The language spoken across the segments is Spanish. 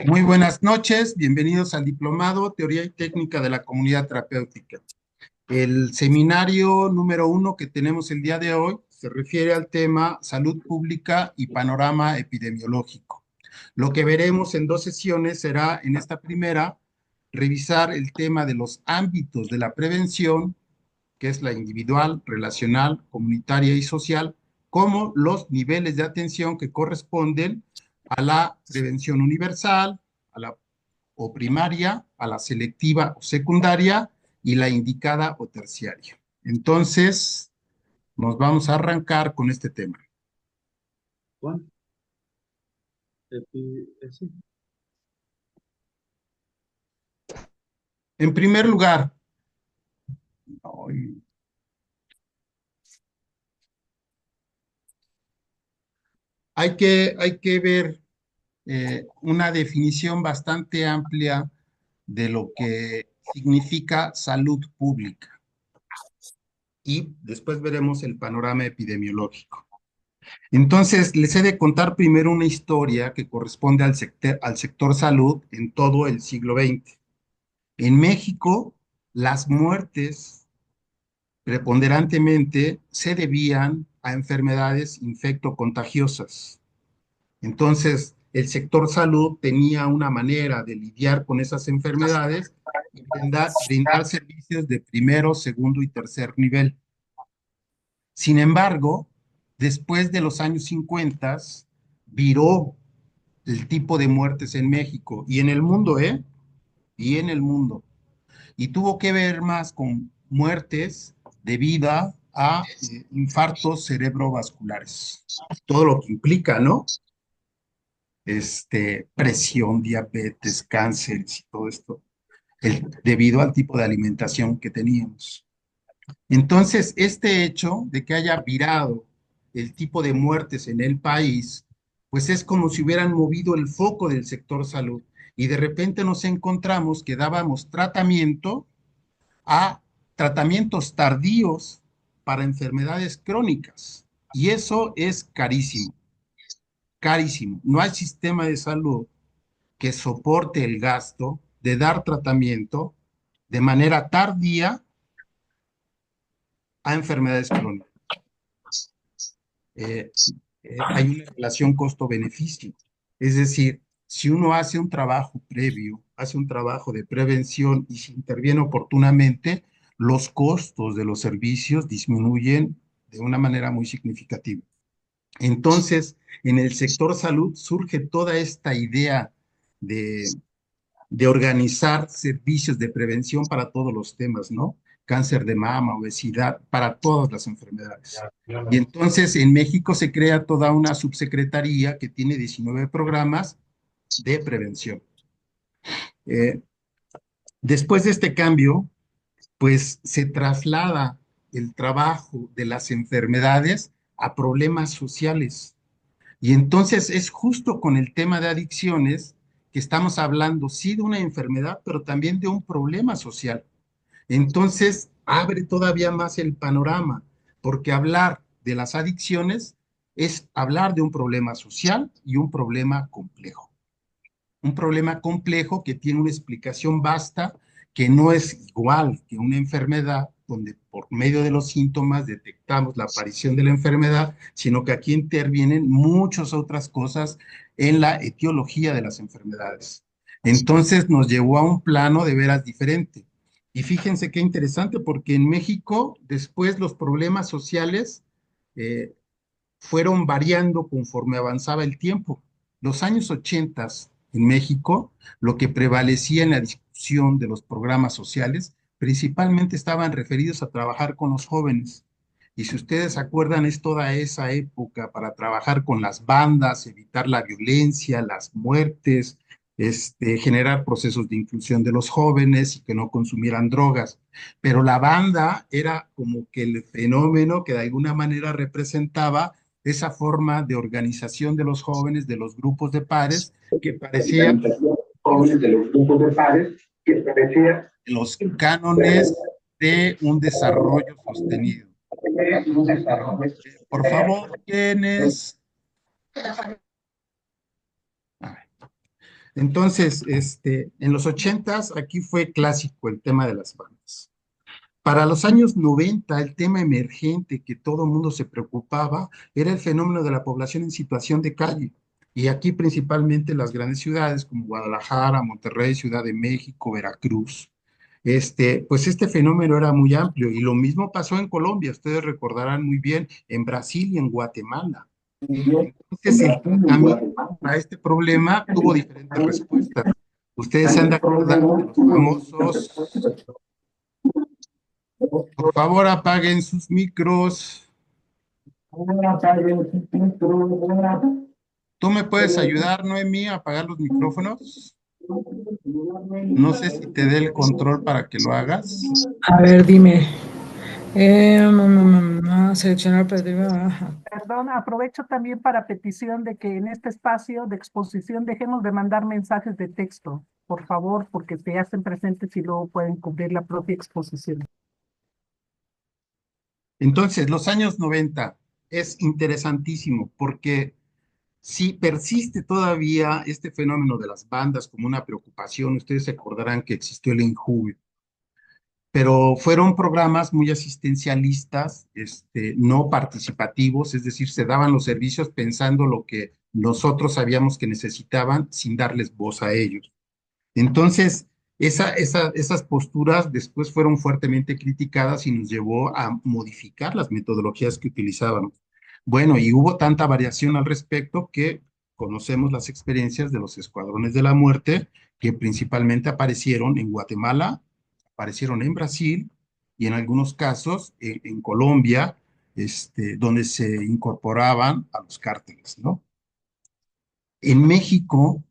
Muy buenas noches, bienvenidos al Diplomado Teoría y Técnica de la Comunidad Terapéutica. El seminario número 1 que tenemos el día de hoy se refiere al tema Salud Pública y Panorama Epidemiológico. Lo que veremos en dos sesiones será, en esta primera, revisar el tema de los ámbitos de la prevención, que es la individual, relacional, comunitaria y social, como los niveles de atención que corresponden a la prevención universal, a la o primaria, a la selectiva o secundaria y la indicada o terciaria. Entonces, nos vamos a arrancar con este tema. Juan, sí. En primer lugar, hay que ver una definición bastante amplia de lo que significa salud pública y después veremos el panorama epidemiológico. Entonces, les he de contar primero una historia que corresponde al sector salud en todo el siglo XX. En México, las muertes preponderantemente se debían a enfermedades infectocontagiosas. Entonces, el sector salud tenía una manera de lidiar con esas enfermedades y brindar servicios de primero, segundo y tercer nivel. Sin embargo, después de los años 50, viró el tipo de muertes en México y en el mundo, ¿eh? Y en el mundo. Y tuvo que ver más con muertes debido a infartos cerebrovasculares. Todo lo que implica, ¿no? Presión, diabetes, cánceres y todo esto, debido al tipo de alimentación que teníamos. Entonces, este hecho de que haya virado el tipo de muertes en el país, pues es como si hubieran movido el foco del sector salud y de repente nos encontramos que dábamos tratamiento a tratamientos tardíos para enfermedades crónicas y eso es carísimo, carísimo. No hay sistema de salud que soporte el gasto de dar tratamiento de manera tardía a enfermedades crónicas. eh, Hay una relación costo-beneficio. Es decir, si uno hace un trabajo previo, hace un trabajo de prevención y se interviene oportunamente, los costos de los servicios disminuyen de una manera muy significativa. Entonces, en el sector salud surge toda esta idea de organizar servicios de prevención para todos los temas, ¿no? Cáncer de mama, obesidad, para todas las enfermedades. Y entonces en México se crea toda una subsecretaría que tiene 19 programas de prevención. Eh, Después de este cambio, pues se traslada el trabajo de las enfermedades a problemas sociales. Y entonces es justo con el tema de adicciones que estamos hablando, sí, de una enfermedad, pero también de un problema social. Entonces abre todavía más el panorama, porque hablar de las adicciones es hablar de un problema social y un problema complejo. Un problema complejo que tiene una explicación vasta, que no es igual que una enfermedad donde por medio de los síntomas detectamos la aparición de la enfermedad, sino que aquí intervienen muchas otras cosas en la etiología de las enfermedades. Entonces nos llevó a un plano de veras diferente. Y fíjense qué interesante, porque en México después los problemas sociales eh, fueron variando conforme avanzaba el tiempo. Los años 80 en México, lo que prevalecía en la discusión de los programas sociales, principalmente estaban referidos a trabajar con los jóvenes. Y si ustedes se acuerdan, es toda esa época para trabajar con las bandas, evitar la violencia, las muertes, generar procesos de inclusión de los jóvenes y que no consumieran drogas. Pero la banda era como que el fenómeno que de alguna manera representaba esa forma de organización de los jóvenes, de los grupos de pares, que parecía Jóvenes de los grupos de pares que parecía los cánones de un desarrollo sostenido. un desarrollo. Por favor, ¿quiénes? Entonces, en los ochentas aquí fue clásico el tema de las bandas. Para los años 90, el tema emergente que todo el mundo se preocupaba era el fenómeno de la población en situación de calle. Y aquí principalmente las grandes ciudades como Guadalajara, Monterrey, Ciudad de México, Veracruz. Pues este fenómeno era muy amplio y lo mismo pasó en Colombia, ustedes recordarán muy bien, en Brasil y en Guatemala. Entonces, el tratamiento para este problema tuvo diferentes respuestas. Ustedes se han de acordar de los famosos, por favor apaguen sus micros. ¿Tú me puedes ayudar, Noemí, a apagar los micrófonos? No sé si te dé el control para que lo hagas. A ver, dime. Seleccionar operativa. Ajá. Perdón, aprovecho también para petición de que en este espacio de exposición dejemos de mandar mensajes de texto, por favor, porque se hacen presentes y luego pueden cubrir la propia exposición. Entonces, los años 90 es interesantísimo porque si persiste todavía este fenómeno de las bandas como una preocupación, ustedes se acordarán que existió el Injuve, pero fueron programas muy asistencialistas, no participativos, es decir, se daban los servicios pensando lo que nosotros sabíamos que necesitaban sin darles voz a ellos. Entonces, esas posturas después fueron fuertemente criticadas y nos llevó a modificar las metodologías que utilizábamos. Bueno, y hubo tanta variación al respecto que conocemos las experiencias de los escuadrones de la muerte que principalmente aparecieron en Guatemala, aparecieron en Brasil y en algunos casos en Colombia, donde se incorporaban a los cárteles, ¿no? En México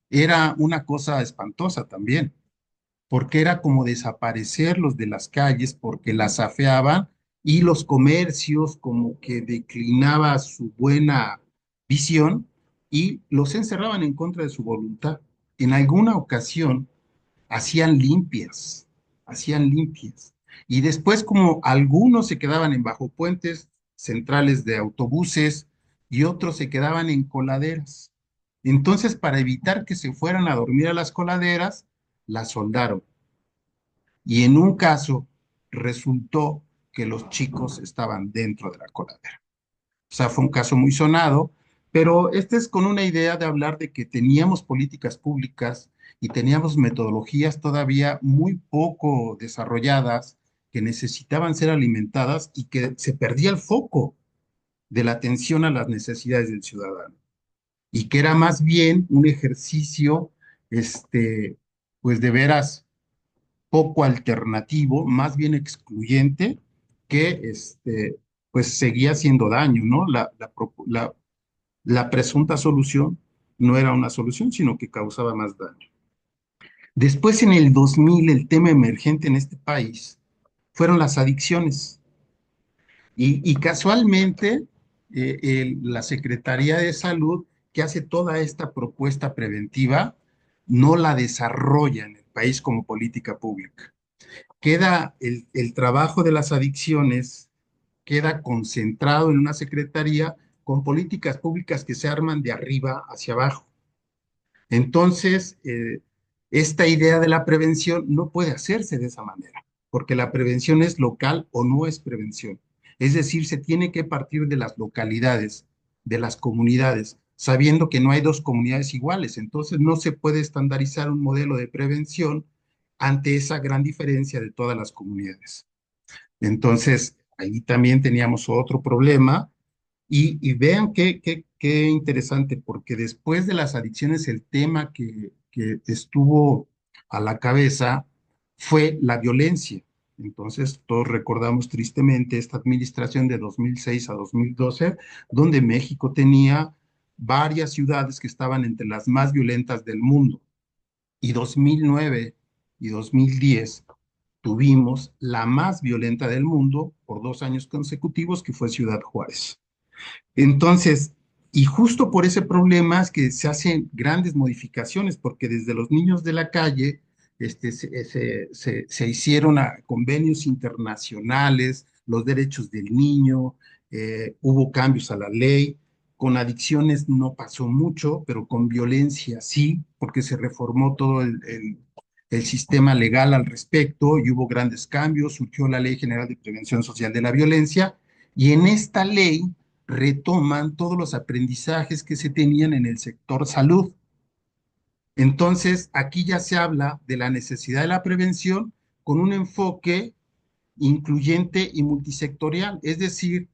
era una cosa espantosa también, porque era como desaparecerlos de las calles porque las afeaban y los comercios como que declinaba su buena visión y los encerraban en contra de su voluntad. En alguna ocasión hacían limpias, hacían limpias. Y después como algunos se quedaban en bajo puentes centrales de autobuses y otros se quedaban en coladeras. Entonces, para evitar que se fueran a dormir a las coladeras, las soldaron. Y en un caso resultó que los chicos estaban dentro de la coladera. O sea, fue un caso muy sonado, pero este es con una idea de hablar de que teníamos políticas públicas y teníamos metodologías todavía muy poco desarrolladas que necesitaban ser alimentadas y que se perdía el foco de la atención a las necesidades del ciudadano y que era más bien un ejercicio, pues de veras poco alternativo, más bien excluyente, que pues seguía haciendo daño, ¿no? La presunta solución no era una solución, sino que causaba más daño. Después, en el 2000, el tema emergente en este país fueron las adicciones. Y casualmente, la Secretaría de Salud, que hace toda esta propuesta preventiva, no la desarrolla en el país como política pública. Queda el trabajo de las adicciones, queda concentrado en una secretaría con políticas públicas que se arman de arriba hacia abajo. Entonces, esta idea de la prevención no puede hacerse de esa manera, porque la prevención es local o no es prevención. Es decir, se tiene que partir de las localidades, de las comunidades, sabiendo que no hay dos comunidades iguales. Entonces, no se puede estandarizar un modelo de prevención ante esa gran diferencia de todas las comunidades. Entonces, ahí también teníamos otro problema y vean qué interesante, porque después de las adicciones el tema que estuvo a la cabeza fue la violencia. Entonces, todos recordamos tristemente esta administración de 2006 a 2012, donde México tenía varias ciudades que estaban entre las más violentas del mundo. Y 2009 y 2010 tuvimos la más violenta del mundo por 2 años consecutivos, que fue Ciudad Juárez. Entonces, y justo por ese problema es que se hacen grandes modificaciones, porque desde los niños de la calle se hicieron convenios internacionales, los derechos del niño, hubo cambios a la ley, Con adicciones no pasó mucho, pero con violencia sí, porque se reformó todo el sistema legal al respecto y hubo grandes cambios. Surgió la Ley General de Prevención Social de la Violencia y en esta ley retoman todos los aprendizajes que se tenían en el sector salud. Entonces, aquí ya se habla de la necesidad de la prevención con un enfoque incluyente y multisectorial, es decir,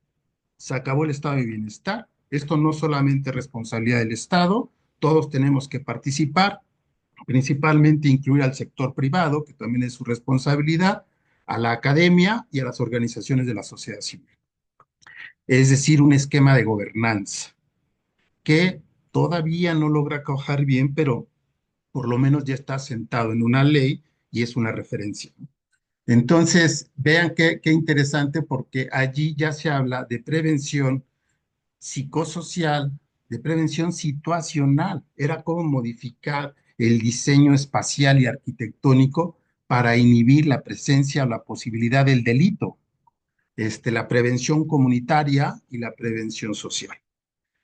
se acabó el estado de bienestar. Esto no solamente es responsabilidad del Estado, todos tenemos que participar, principalmente incluir al sector privado, que también es su responsabilidad, a la academia y a las organizaciones de la sociedad civil. Es decir, un esquema de gobernanza que todavía no logra cuajar bien, pero por lo menos ya está sentado en una ley y es una referencia. Entonces, vean qué interesante porque allí ya se habla de prevención psicosocial, de prevención situacional. Era cómo modificar el diseño espacial y arquitectónico para inhibir la presencia o la posibilidad del delito, la prevención comunitaria y la prevención social.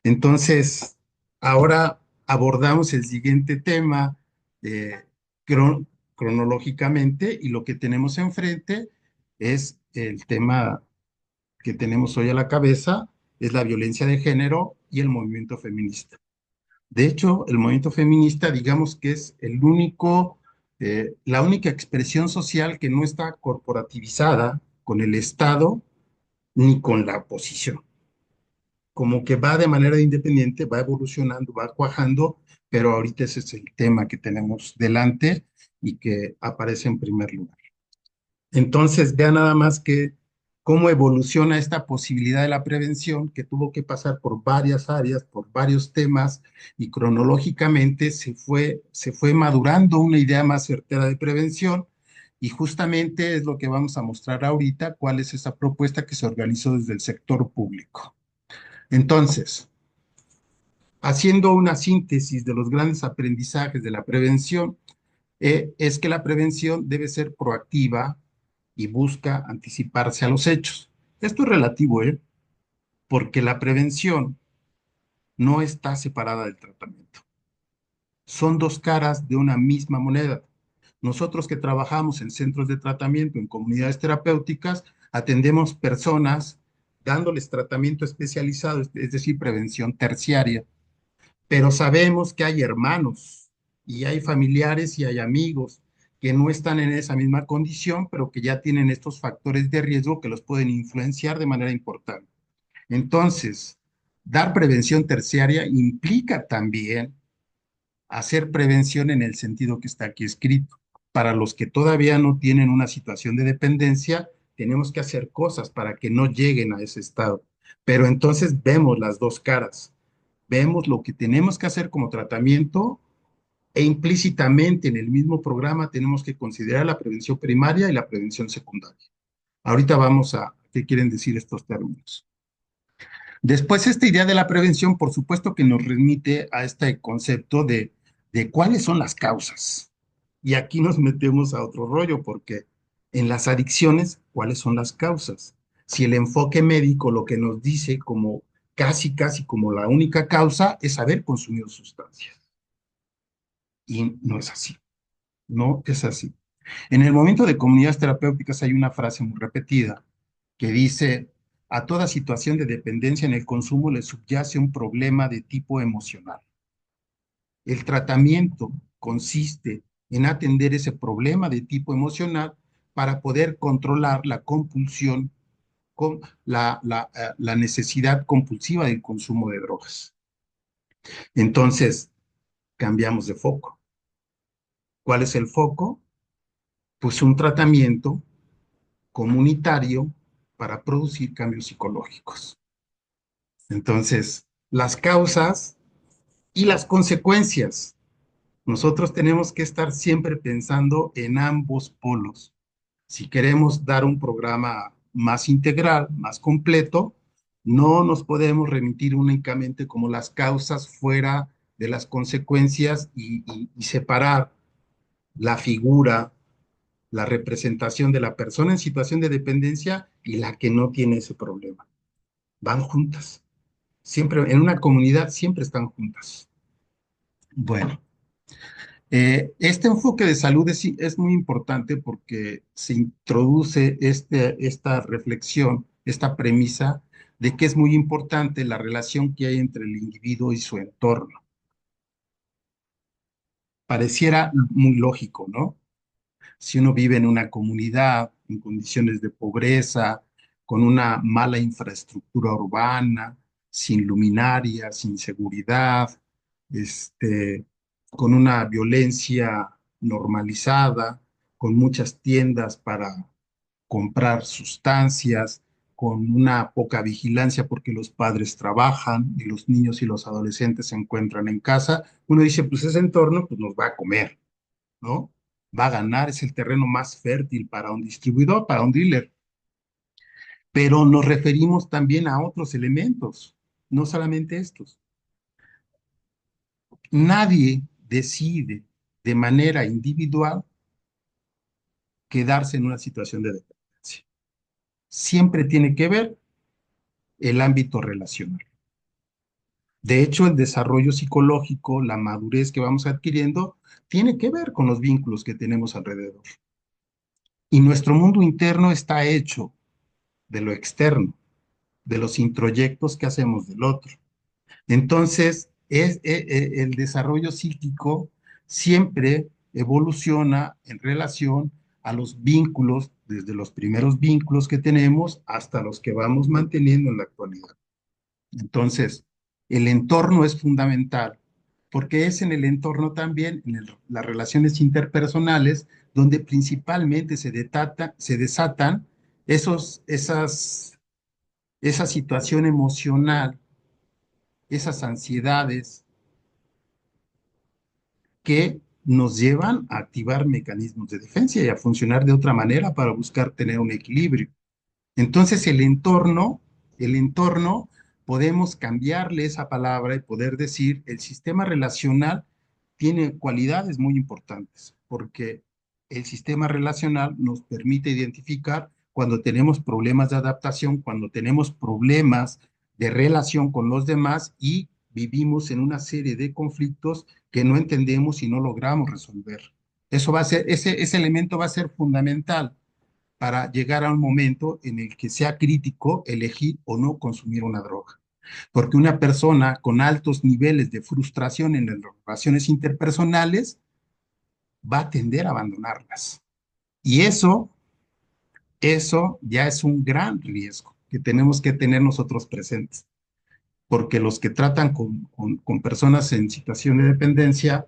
Entonces, ahora abordamos el siguiente tema eh, cron- cronológicamente y lo que tenemos enfrente es el tema que tenemos hoy a la cabeza, es la violencia de género y el movimiento feminista. De hecho, el movimiento feminista, digamos que es la única expresión social que no está corporativizada con el Estado ni con la oposición, como que va de manera independiente, va evolucionando, va cuajando, pero ahorita ese es el tema que tenemos delante y que aparece en primer lugar. Entonces, vea nada más que cómo evoluciona esta posibilidad de la prevención que tuvo que pasar por varias áreas, por varios temas y cronológicamente se fue madurando una idea más certera de prevención y justamente es lo que vamos a mostrar ahorita, cuál es esa propuesta que se organizó desde el sector público. Entonces, haciendo una síntesis de los grandes aprendizajes de la prevención, es que la prevención debe ser proactiva y busca anticiparse a los hechos. Esto es relativo, porque la prevención no está separada del tratamiento. Son dos caras de una misma moneda. Nosotros que trabajamos en centros de tratamiento, en comunidades terapéuticas, atendemos personas dándoles tratamiento especializado, es decir, prevención terciaria, pero sabemos que hay hermanos y hay familiares y hay amigos que no están en esa misma condición, pero que ya tienen estos factores de riesgo que los pueden influenciar de manera importante. Entonces, dar prevención terciaria implica también hacer prevención en el sentido que está aquí escrito. Para los que todavía no tienen una situación de dependencia, tenemos que hacer cosas para que no lleguen a ese estado. Pero entonces vemos las dos caras. Vemos lo que tenemos que hacer como tratamiento e implícitamente en el mismo programa tenemos que considerar la prevención primaria y la prevención secundaria. Ahorita vamos a qué quieren decir estos términos. Después, esta idea de la prevención, por supuesto que nos remite a este concepto de cuáles son las causas. Y aquí nos metemos a otro rollo, porque en las adicciones, ¿cuáles son las causas? Si el enfoque médico lo que nos dice como casi como la única causa es haber consumido sustancias. Y no es así, no es así. En el momento de comunidades terapéuticas hay una frase muy repetida que dice, a toda situación de dependencia en el consumo le subyace un problema de tipo emocional. El tratamiento consiste en atender ese problema de tipo emocional para poder controlar la compulsión, con la necesidad compulsiva del consumo de drogas. Entonces, cambiamos de foco. ¿Cuál es el foco? Pues un tratamiento comunitario para producir cambios psicológicos. Entonces, las causas y las consecuencias. Nosotros tenemos que estar siempre pensando en ambos polos. Si queremos dar un programa más integral, más completo, no nos podemos remitir únicamente como las causas fuera de las consecuencias y separar la figura, la representación de la persona en situación de dependencia y la que no tiene ese problema. Van juntas. Siempre, en una comunidad siempre están juntas. Bueno, este enfoque de salud es muy importante porque se introduce esta reflexión, esta premisa de que es muy importante la relación que hay entre el individuo y su entorno. Pareciera muy lógico, ¿no? Si uno vive en una comunidad en condiciones de pobreza, con una mala infraestructura urbana, sin luminaria, sin seguridad, este, con una violencia normalizada, con muchas tiendas para comprar sustancias, con una poca vigilancia porque los padres trabajan y los niños y los adolescentes se encuentran en casa, uno dice, pues ese entorno pues nos va a comer, ¿no? Va a ganar, es el terreno más fértil para un distribuidor, para un dealer. Pero nos referimos también a otros elementos, no solamente estos. Nadie decide de manera individual quedarse en una situación de dependencia. Siempre tiene que ver el ámbito relacional. De hecho, el desarrollo psicológico, la madurez que vamos adquiriendo, tiene que ver con los vínculos que tenemos alrededor. Y nuestro mundo interno está hecho de lo externo, de los introyectos que hacemos del otro. Entonces, el desarrollo psíquico siempre evoluciona en relación a los vínculos, desde los primeros vínculos que tenemos hasta los que vamos manteniendo en la actualidad. Entonces, el entorno es fundamental, porque es en el entorno también, las relaciones interpersonales, donde principalmente se desatan esa situación emocional, esas ansiedades que nos llevan a activar mecanismos de defensa y a funcionar de otra manera para buscar tener un equilibrio. Entonces el entorno, podemos cambiarle esa palabra y poder decir, el sistema relacional tiene cualidades muy importantes, porque el sistema relacional nos permite identificar cuando tenemos problemas de adaptación, cuando tenemos problemas de relación con los demás y vivimos en una serie de conflictos que no entendemos y no logramos resolver. Eso va a ser, ese elemento va a ser fundamental para llegar a un momento en el que sea crítico elegir o no consumir una droga. Porque una persona con altos niveles de frustración en las relaciones interpersonales va a tender a abandonarlas. Y eso ya es un gran riesgo que tenemos que tener nosotros presentes. Porque los que tratan con personas en situación de dependencia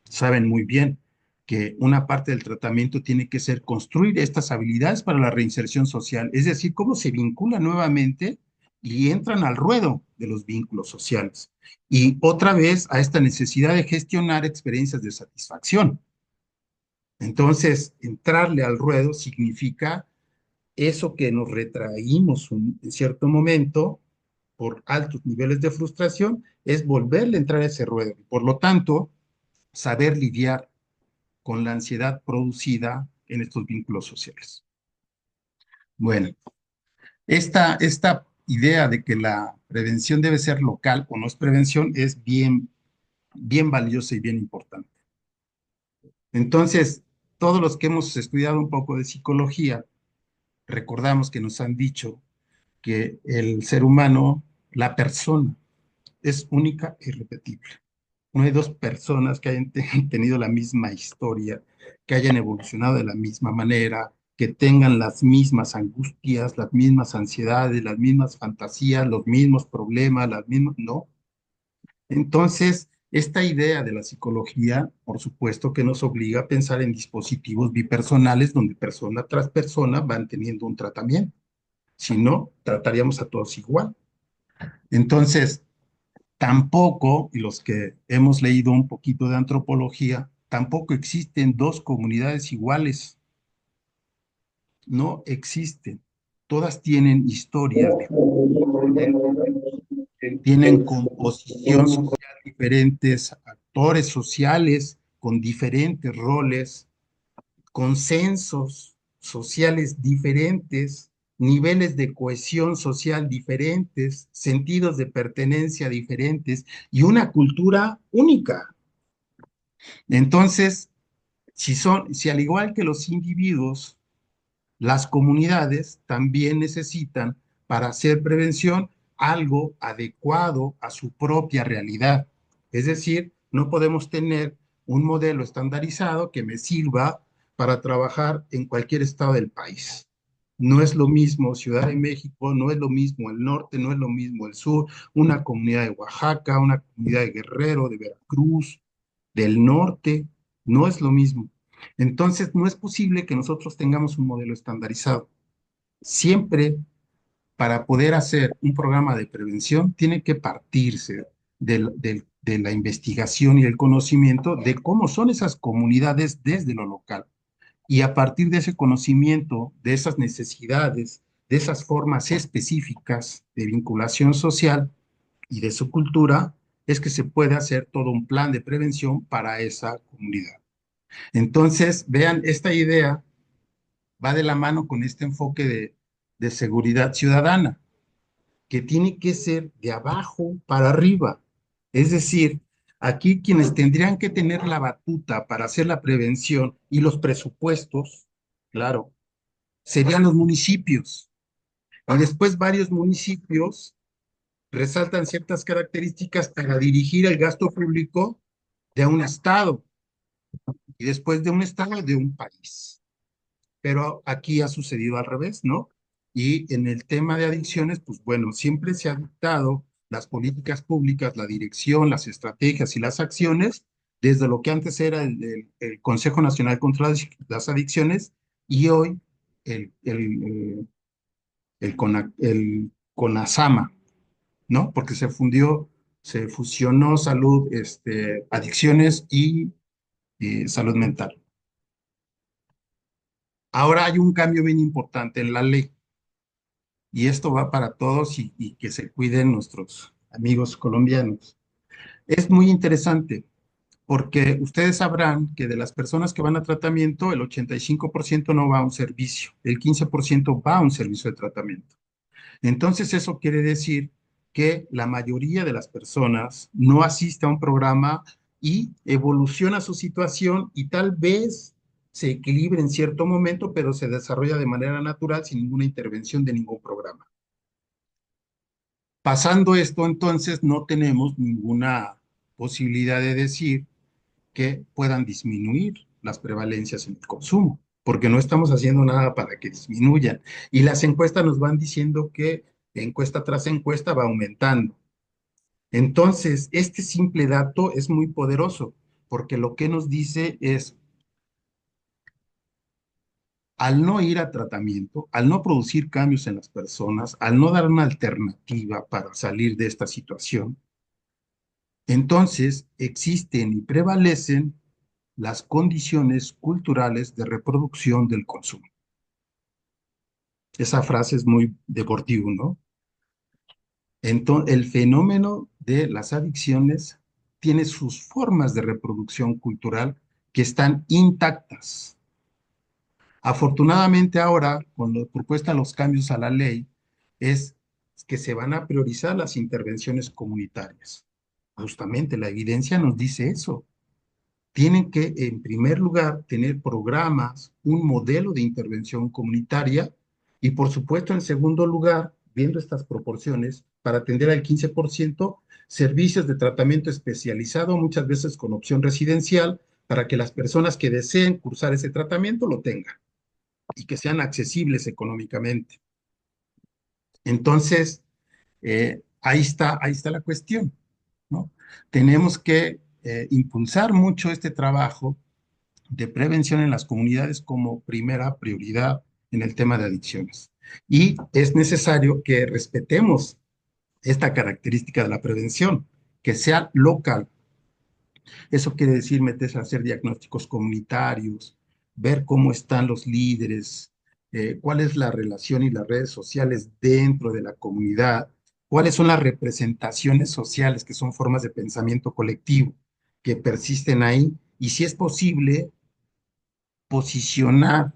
saben muy bien que una parte del tratamiento tiene que ser construir estas habilidades para la reinserción social, es decir, cómo se vinculan nuevamente y entran al ruedo de los vínculos sociales. Y otra vez a esta necesidad de gestionar experiencias de satisfacción. Entonces, entrarle al ruedo significa eso que nos retraímos en cierto momento por altos niveles de frustración, es volverle a entrar a ese ruedo. Por lo tanto, saber lidiar con la ansiedad producida en estos vínculos sociales. Bueno, esta idea de que la prevención debe ser local o no es prevención es bien valiosa y bien importante. Entonces, todos los que hemos estudiado un poco de psicología, recordamos que nos han dicho que el ser humano, la persona, es única e irrepetible. No hay dos personas que hayan tenido la misma historia, que hayan evolucionado de la misma manera, que tengan las mismas angustias, las mismas ansiedades, las mismas fantasías, los mismos problemas, las mismas, no. Entonces, esta idea de la psicología, por supuesto que nos obliga a pensar en dispositivos bipersonales donde persona tras persona van teniendo un tratamiento. Si no, trataríamos a todos igual. Entonces, tampoco, y los que hemos leído un poquito de antropología, tampoco existen dos comunidades iguales. No existen. Todas tienen historias diferentes, tienen composición social diferentes, actores sociales con diferentes roles, consensos sociales diferentes, niveles de cohesión social diferentes, sentidos de pertenencia diferentes y una cultura única. Entonces, si al igual que los individuos, las comunidades también necesitan para hacer prevención algo adecuado a su propia realidad. Es decir, no podemos tener un modelo estandarizado que me sirva para trabajar en cualquier estado del país. No es lo mismo Ciudad de México, no es lo mismo el norte, no es lo mismo el sur, una comunidad de Oaxaca, una comunidad de Guerrero, de Veracruz, del norte, no es lo mismo. Entonces, no es posible que nosotros tengamos un modelo estandarizado. Siempre, para poder hacer un programa de prevención, tiene que partirse de la investigación y el conocimiento de cómo son esas comunidades desde lo local. Y a partir de ese conocimiento, de esas necesidades, de esas formas específicas de vinculación social y de su cultura, es que se puede hacer todo un plan de prevención para esa comunidad. Entonces, vean, esta idea va de la mano con este enfoque de seguridad ciudadana, que tiene que ser de abajo para arriba. Es decir, aquí quienes tendrían que tener la batuta para hacer la prevención y los presupuestos, claro, serían los municipios. Y después varios municipios resaltan ciertas características para dirigir el gasto público de un estado y después de un estado de un país. Pero aquí ha sucedido al revés, ¿no? Y en el tema de adicciones, pues bueno, siempre se ha dictado las políticas públicas, la dirección, las estrategias y las acciones, desde lo que antes era el Consejo Nacional contra las Adicciones y hoy el, el, el CONASAMA, ¿no? Porque se fusionó salud, adicciones y salud mental. Ahora hay un cambio bien importante en la ley. Y esto va para todos y que se cuiden nuestros amigos colombianos. Es muy interesante porque ustedes sabrán que de las personas que van a tratamiento, el 85% no va a un servicio, el 15% va a un servicio de tratamiento. Entonces eso quiere decir que la mayoría de las personas no asiste a un programa y evoluciona su situación y tal vez se equilibre en cierto momento, pero se desarrolla de manera natural sin ninguna intervención de ningún programa. Pasando esto, entonces no tenemos ninguna posibilidad de decir que puedan disminuir las prevalencias en el consumo, porque no estamos haciendo nada para que disminuyan. Y las encuestas nos van diciendo que encuesta tras encuesta va aumentando. Entonces, este simple dato es muy poderoso, porque lo que nos dice es, al no ir a tratamiento, al no producir cambios en las personas, al no dar una alternativa para salir de esta situación, entonces existen y prevalecen las condiciones culturales de reproducción del consumo. Esa frase es muy deportiva, ¿no? Entonces, el fenómeno de las adicciones tiene sus formas de reproducción cultural que están intactas. Afortunadamente ahora, con la propuesta de los cambios a la ley, es que se van a priorizar las intervenciones comunitarias. Justamente la evidencia nos dice eso. Tienen que, en primer lugar, tener programas, un modelo de intervención comunitaria y, por supuesto, en segundo lugar, viendo estas proporciones, para atender al 15%, servicios de tratamiento especializado, muchas veces con opción residencial, para que las personas que deseen cursar ese tratamiento lo tengan y que sean accesibles económicamente. Entonces, ahí está la cuestión, ¿no? Tenemos que impulsar mucho este trabajo de prevención en las comunidades como primera prioridad en el tema de adicciones. Y es necesario que respetemos esta característica de la prevención, que sea local. Eso quiere decir meterse a hacer diagnósticos comunitarios, ver cómo están los líderes, cuál es la relación y las redes sociales dentro de la comunidad, cuáles son las representaciones sociales, que son formas de pensamiento colectivo que persisten ahí, y si es posible, posicionar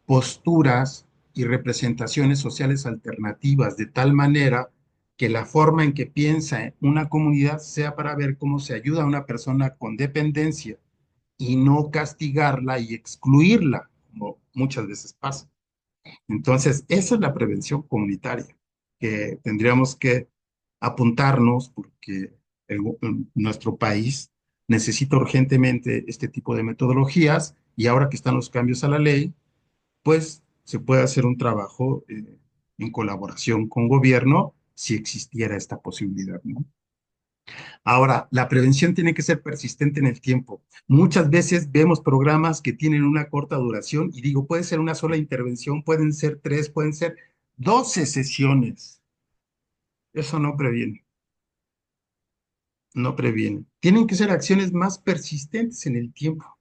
posturas y representaciones sociales alternativas, de tal manera que la forma en que piensa una comunidad sea para ver cómo se ayuda a una persona con dependencia y no castigarla y excluirla, como muchas veces pasa. Entonces, esa es la prevención comunitaria que tendríamos que apuntarnos porque nuestro país necesita urgentemente este tipo de metodologías y ahora que están los cambios a la ley, pues se puede hacer un trabajo en colaboración con gobierno si existiera esta posibilidad, ¿no? Ahora, la prevención tiene que ser persistente en el tiempo. Muchas veces vemos programas que tienen una corta duración y digo, puede ser una sola intervención, pueden ser 3, pueden ser 12 sesiones. Eso no previene, no previene. Tienen que ser acciones más persistentes en el tiempo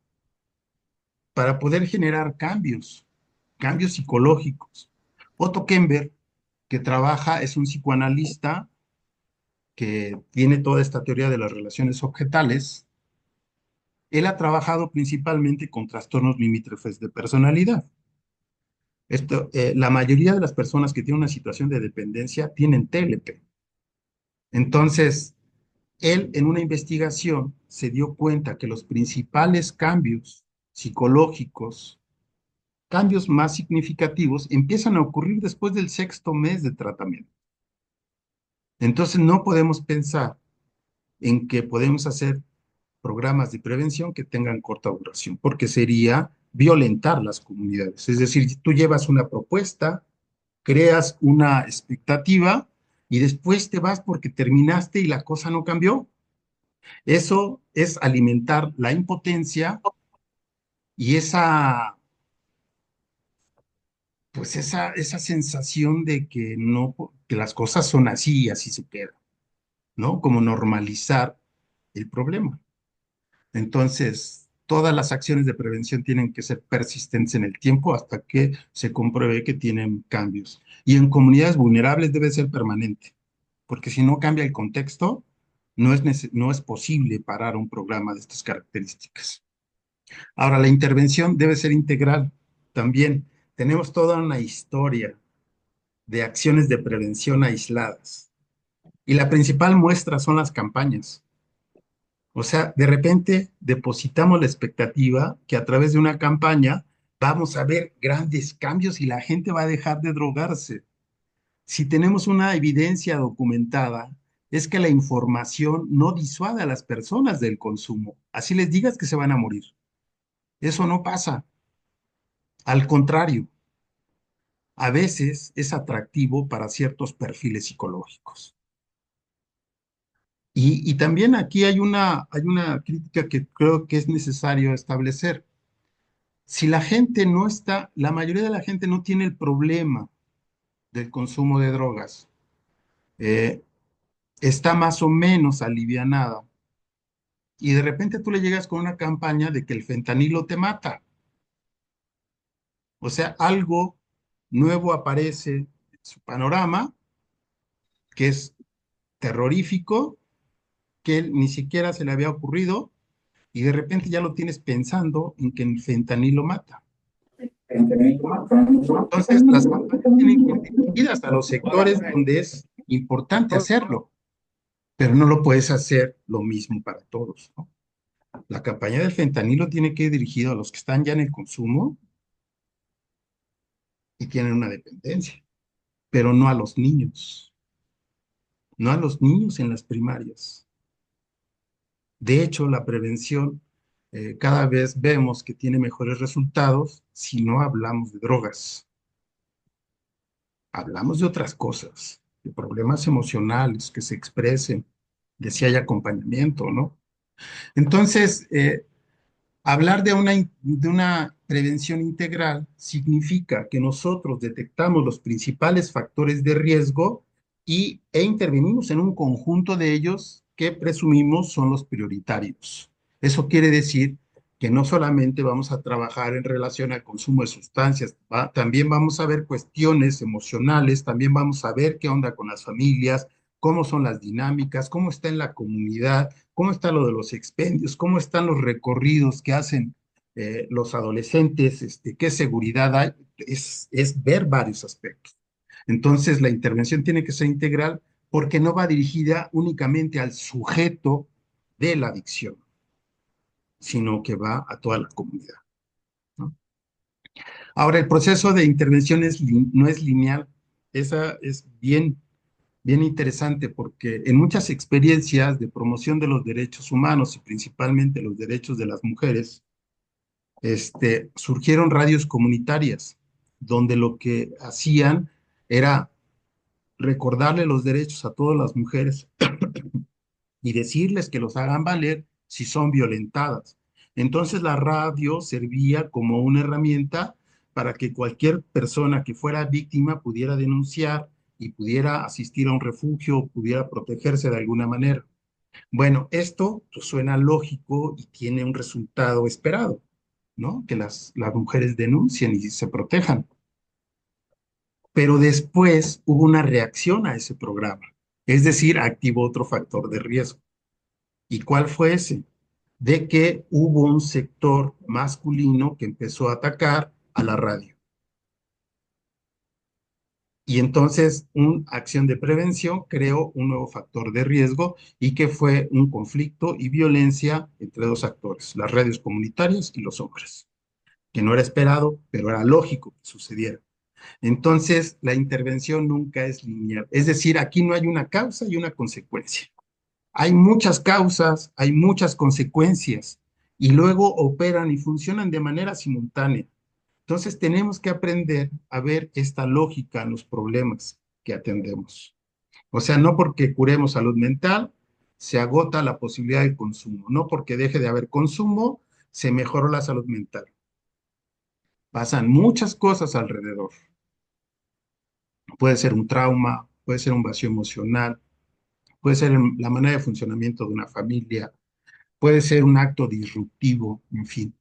para poder generar cambios, cambios psicológicos. Otto Kemper, que trabaja, es un psicoanalista que tiene toda esta teoría de las relaciones objetales. Él ha trabajado principalmente con trastornos limítrofes de personalidad. La mayoría de las personas que tienen una situación de dependencia tienen TLP. Entonces, él en una investigación se dio cuenta que los principales cambios psicológicos, cambios más significativos, empiezan a ocurrir después del sexto mes de tratamiento. Entonces, no podemos pensar en que podemos hacer programas de prevención que tengan corta duración, porque sería violentar las comunidades. Es decir, tú llevas una propuesta, creas una expectativa y después te vas porque terminaste y la cosa no cambió. Eso es alimentar la impotencia y esa sensación de que no, que las cosas son así y así se quedan, ¿no? Como normalizar el problema. Entonces, todas las acciones de prevención tienen que ser persistentes en el tiempo hasta que se compruebe que tienen cambios. Y en comunidades vulnerables debe ser permanente, porque si no cambia el contexto, no es posible parar un programa de estas características. Ahora, la intervención debe ser integral también. Tenemos toda una historia de acciones de prevención aisladas. Y la principal muestra son las campañas. O sea, de repente depositamos la expectativa que a través de una campaña vamos a ver grandes cambios y la gente va a dejar de drogarse. Si tenemos una evidencia documentada, es que la información no disuade a las personas del consumo. Así les digas que se van a morir. Eso no pasa. Al contrario, a veces es atractivo para ciertos perfiles psicológicos. Y también aquí hay una crítica que creo que es necesario establecer. Si la gente no está, la mayoría de la gente no tiene el problema del consumo de drogas, eh, está más o menos alivianada, y de repente tú le llegas con una campaña de que el fentanilo te mata. O sea, algo nuevo aparece en su panorama que es terrorífico, que él ni siquiera se le había ocurrido, y de repente ya lo tienes pensando en que el fentanilo mata. Entonces, las campañas tienen que ir dirigidas a los sectores donde es importante hacerlo, pero no lo puedes hacer lo mismo para todos, ¿no? La campaña del fentanilo tiene que ir dirigida a los que están ya en el consumo y tienen una dependencia, pero no a los niños, no a los niños en las primarias. De hecho, la prevención cada vez vemos que tiene mejores resultados si no hablamos de drogas. Hablamos de otras cosas, de problemas emocionales que se expresen, de si hay acompañamiento, ¿no? Entonces, hablar de una prevención integral significa que nosotros detectamos los principales factores de riesgo e intervenimos en un conjunto de ellos que presumimos son los prioritarios. Eso quiere decir que no solamente vamos a trabajar en relación al consumo de sustancias, también vamos a ver cuestiones emocionales, también vamos a ver qué onda con las familias, cómo son las dinámicas, cómo está en la comunidad, cómo está lo de los expendios, cómo están los recorridos que hacen los adolescentes, qué seguridad hay, es ver varios aspectos. Entonces, la intervención tiene que ser integral porque no va dirigida únicamente al sujeto de la adicción, sino que va a toda la comunidad, ¿no? Ahora, el proceso de intervención no es lineal. Esa es bien interesante porque en muchas experiencias de promoción de los derechos humanos y principalmente los derechos de las mujeres, surgieron radios comunitarias donde lo que hacían era recordarle los derechos a todas las mujeres y decirles que los hagan valer si son violentadas. Entonces la radio servía como una herramienta para que cualquier persona que fuera víctima pudiera denunciar y pudiera asistir a un refugio, pudiera protegerse de alguna manera. Bueno, esto pues, suena lógico y tiene un resultado esperado, ¿no? Que las mujeres denuncien y se protejan. Pero después hubo una reacción a ese programa, es decir, activó otro factor de riesgo. ¿Y cuál fue ese? De que hubo un sector masculino que empezó a atacar a la radio. Y entonces una acción de prevención creó un nuevo factor de riesgo y que fue un conflicto y violencia entre dos actores, las radios comunitarias y los hombres, que no era esperado, pero era lógico que sucediera. Entonces, la intervención nunca es lineal. Es decir, aquí no hay una causa y una consecuencia. Hay muchas causas, hay muchas consecuencias y luego operan y funcionan de manera simultánea. Entonces tenemos que aprender a ver esta lógica en los problemas que atendemos. O sea, no porque curemos salud mental se agota la posibilidad de consumo, no porque deje de haber consumo se mejoró la salud mental. Pasan muchas cosas alrededor. Puede ser un trauma, puede ser un vacío emocional, puede ser la manera de funcionamiento de una familia, puede ser un acto disruptivo, en fin,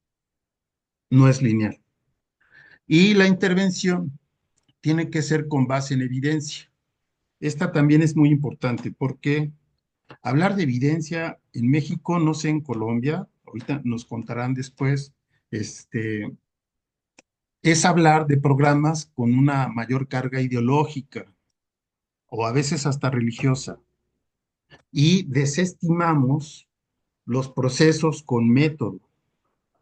no es lineal. Y la intervención tiene que ser con base en evidencia. Esta también es muy importante porque hablar de evidencia en México, no sé en Colombia, ahorita nos contarán después, es hablar de programas con una mayor carga ideológica o a veces hasta religiosa y desestimamos los procesos con método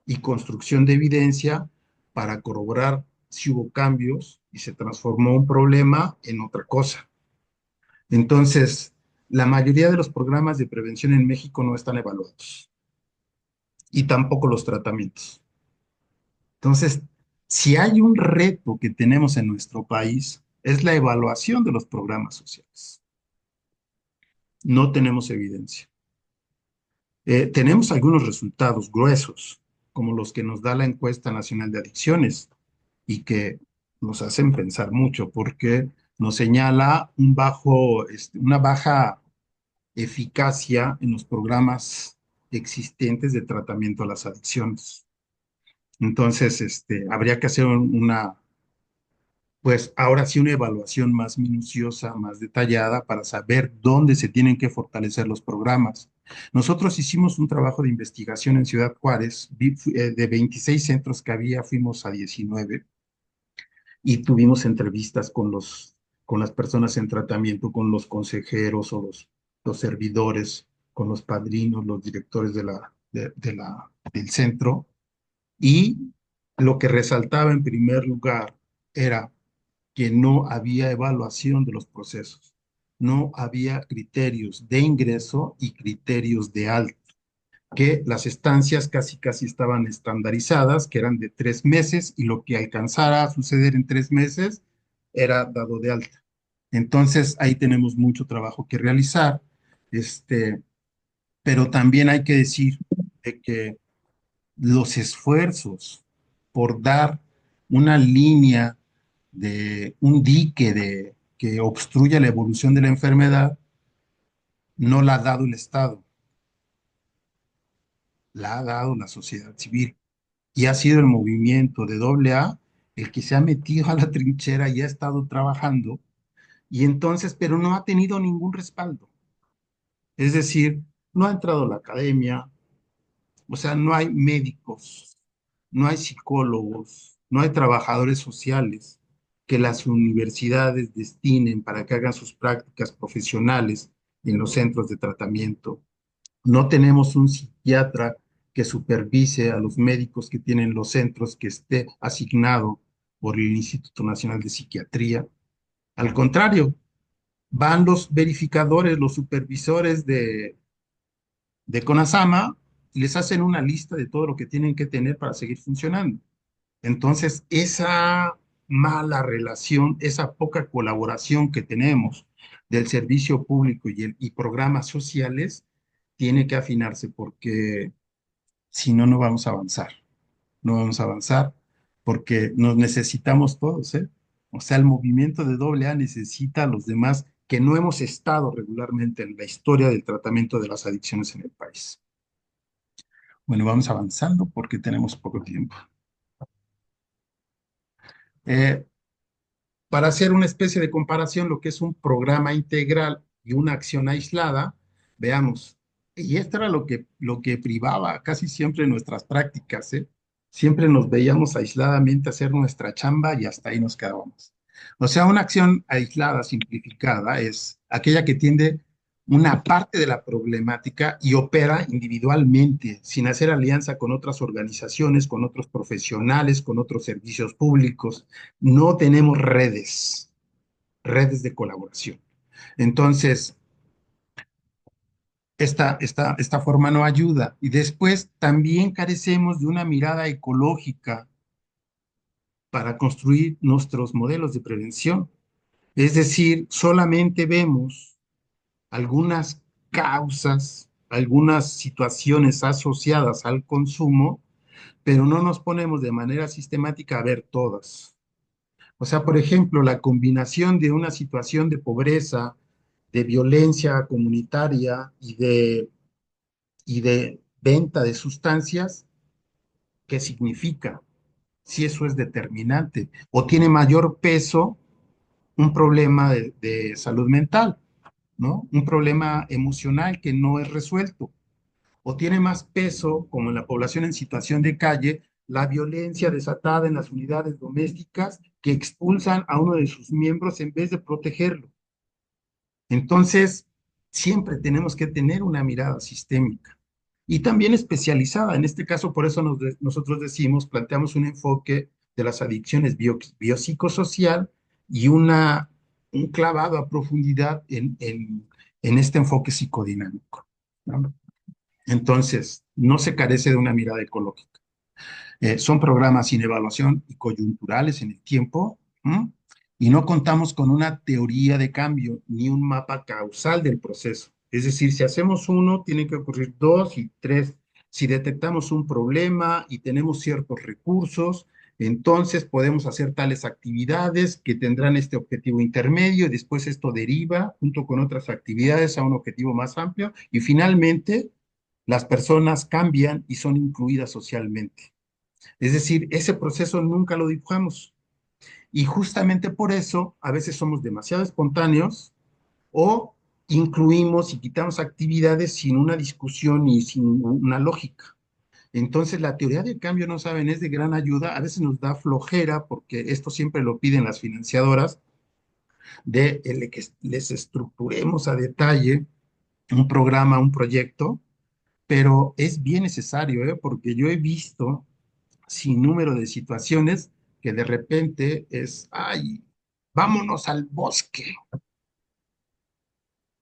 y construcción de evidencia para corroborar si hubo cambios y se transformó un problema en otra cosa. Entonces, la mayoría de los programas de prevención en México no están evaluados y tampoco los tratamientos. Entonces, si hay un reto que tenemos en nuestro país, es la evaluación de los programas sociales. No tenemos evidencia. Tenemos algunos resultados gruesos, como los que nos da la encuesta nacional de adicciones y que nos hacen pensar mucho porque nos señala una baja eficacia en los programas existentes de tratamiento a las adicciones. Entonces, habría que hacer pues ahora sí una evaluación más minuciosa, más detallada para saber dónde se tienen que fortalecer los programas. Nosotros hicimos un trabajo de investigación en Ciudad Juárez, de 26 centros que había, fuimos a 19 y tuvimos entrevistas con las personas en tratamiento, con los consejeros o los servidores, con los padrinos, los directores del centro. Y lo que resaltaba en primer lugar era que no había evaluación de los procesos, no había criterios de ingreso y criterios de alta, que las estancias casi estaban estandarizadas, que eran de 3 meses y lo que alcanzara a suceder en 3 meses era dado de alta. Entonces ahí tenemos mucho trabajo que realizar, pero también hay que decir de que los esfuerzos por dar una línea de un dique que obstruya la evolución de la enfermedad, no la ha dado el Estado, la ha dado la sociedad civil. Y ha sido el movimiento de AA el que se ha metido a la trinchera y ha estado trabajando, y entonces, pero no ha tenido ningún respaldo. Es decir, no ha entrado a la academia, o sea, no hay médicos no hay psicólogos, no hay trabajadores sociales que las universidades destinen para que hagan sus prácticas profesionales en los centros de tratamiento. No tenemos un psiquiatra que supervise a los médicos que tienen los centros que esté asignado por el Instituto Nacional de Psiquiatría. Al contrario, van los verificadores, los supervisores de CONASAMA y les hacen una lista de todo lo que tienen que tener para seguir funcionando. Entonces, esa mala relación, esa poca colaboración que tenemos del servicio público y programas sociales, tiene que afinarse porque si no, no vamos a avanzar. No vamos a avanzar porque nos necesitamos todos, ¿eh? O sea, el movimiento de doble A necesita a los demás que no hemos estado regularmente en la historia del tratamiento de las adicciones en el país. Bueno, vamos avanzando porque tenemos poco tiempo. Eh, para hacer una especie de comparación, lo que es un programa integral y una acción aislada, veamos, y esto era lo que privaba casi siempre nuestras prácticas, ¿eh? Siempre nos veíamos aisladamente hacer nuestra chamba y hasta ahí nos quedábamos. O sea, una acción aislada, simplificada, es aquella que tiende una parte de la problemática y opera individualmente, sin hacer alianza con otras organizaciones, con otros profesionales, con otros servicios públicos. No tenemos redes de colaboración. Entonces, esta forma no ayuda. Y después también carecemos de una mirada ecológica para construir nuestros modelos de prevención. Es decir, solamente vemos algunas causas, algunas situaciones asociadas al consumo, pero no nos ponemos de manera sistemática a ver todas. O sea, por ejemplo, la combinación de una situación de pobreza, de violencia comunitaria y de venta de sustancias, ¿qué significa? Si eso es determinante o tiene mayor peso un problema de salud mental, ¿no? Un problema emocional que no es resuelto. O tiene más peso, como en la población en situación de calle, la violencia desatada en las unidades domésticas que expulsan a uno de sus miembros en vez de protegerlo. Entonces, siempre tenemos que tener una mirada sistémica y también especializada. En este caso, por eso nosotros decimos, planteamos un enfoque de las adicciones biopsicosocial y un clavado a profundidad en este enfoque psicodinámico, ¿no? Entonces, no se carece de una mirada ecológica. Son programas sin evaluación y coyunturales en el tiempo, ¿m? Y no contamos con una teoría de cambio ni un mapa causal del proceso. Es decir, si hacemos uno, tienen que ocurrir dos y tres. Si detectamos un problema y tenemos ciertos recursos, entonces podemos hacer tales actividades que tendrán este objetivo intermedio y después esto deriva junto con otras actividades a un objetivo más amplio y finalmente las personas cambian y son incluidas socialmente. Es decir, ese proceso nunca lo dibujamos. Y justamente por eso a veces somos demasiado espontáneos o incluimos y quitamos actividades sin una discusión y sin una lógica. Entonces, la teoría del cambio, no saben, es de gran ayuda. A veces nos da flojera, porque esto siempre lo piden las financiadoras, de que les estructuremos a detalle un programa, un proyecto, pero es bien necesario, ¿eh? Porque yo he visto sin número de situaciones que de repente es, ay, vámonos al bosque,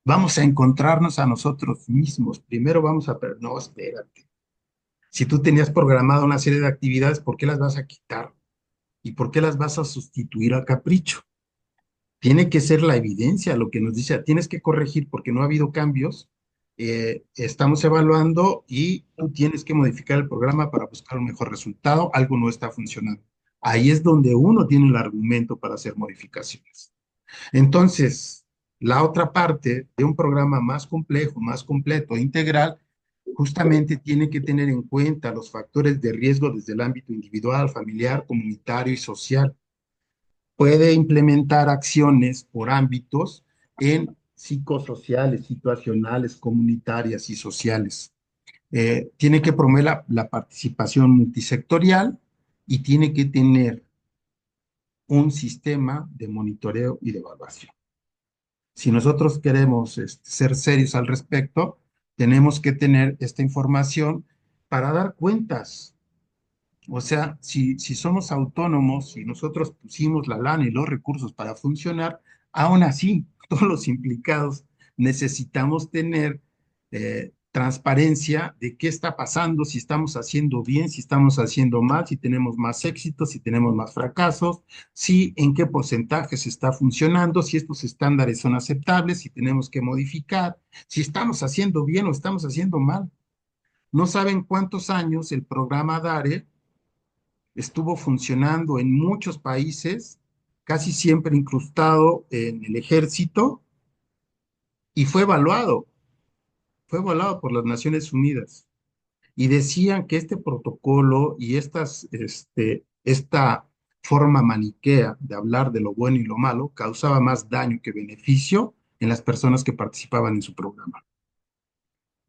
vamos a encontrarnos a nosotros mismos, primero vamos a, no, espérate, si tú tenías programada una serie de actividades, ¿por qué las vas a quitar? ¿Y por qué las vas a sustituir a capricho? Tiene que ser la evidencia lo que nos dice, tienes que corregir porque no ha habido cambios, estamos evaluando y tú tienes que modificar el programa para buscar un mejor resultado, algo no está funcionando. Ahí es donde uno tiene el argumento para hacer modificaciones. Entonces, la otra parte de un programa más complejo, más completo, integral, justamente tiene que tener en cuenta los factores de riesgo desde el ámbito individual, familiar, comunitario y social. Puede implementar acciones por ámbitos en psicosociales, situacionales, comunitarias y sociales. Tiene que promover la participación multisectorial y tiene que tener un sistema de monitoreo y de evaluación. Si nosotros queremos ser serios al respecto, tenemos que tener esta información para dar cuentas. O sea, si somos autónomos, si nosotros pusimos la lana y los recursos para funcionar, aún así, todos los implicados necesitamos tener transparencia de qué está pasando, si estamos haciendo bien, si estamos haciendo mal, si tenemos más éxitos, si tenemos más fracasos, si en qué porcentaje se está funcionando, si estos estándares son aceptables, si tenemos que modificar, si estamos haciendo bien o estamos haciendo mal. No saben cuántos años el programa DARE estuvo funcionando en muchos países, casi siempre incrustado en el ejército, y fue evaluado por las Naciones Unidas. Y decían que este protocolo y esta forma maniquea de hablar de lo bueno y lo malo causaba más daño que beneficio en las personas que participaban en su programa.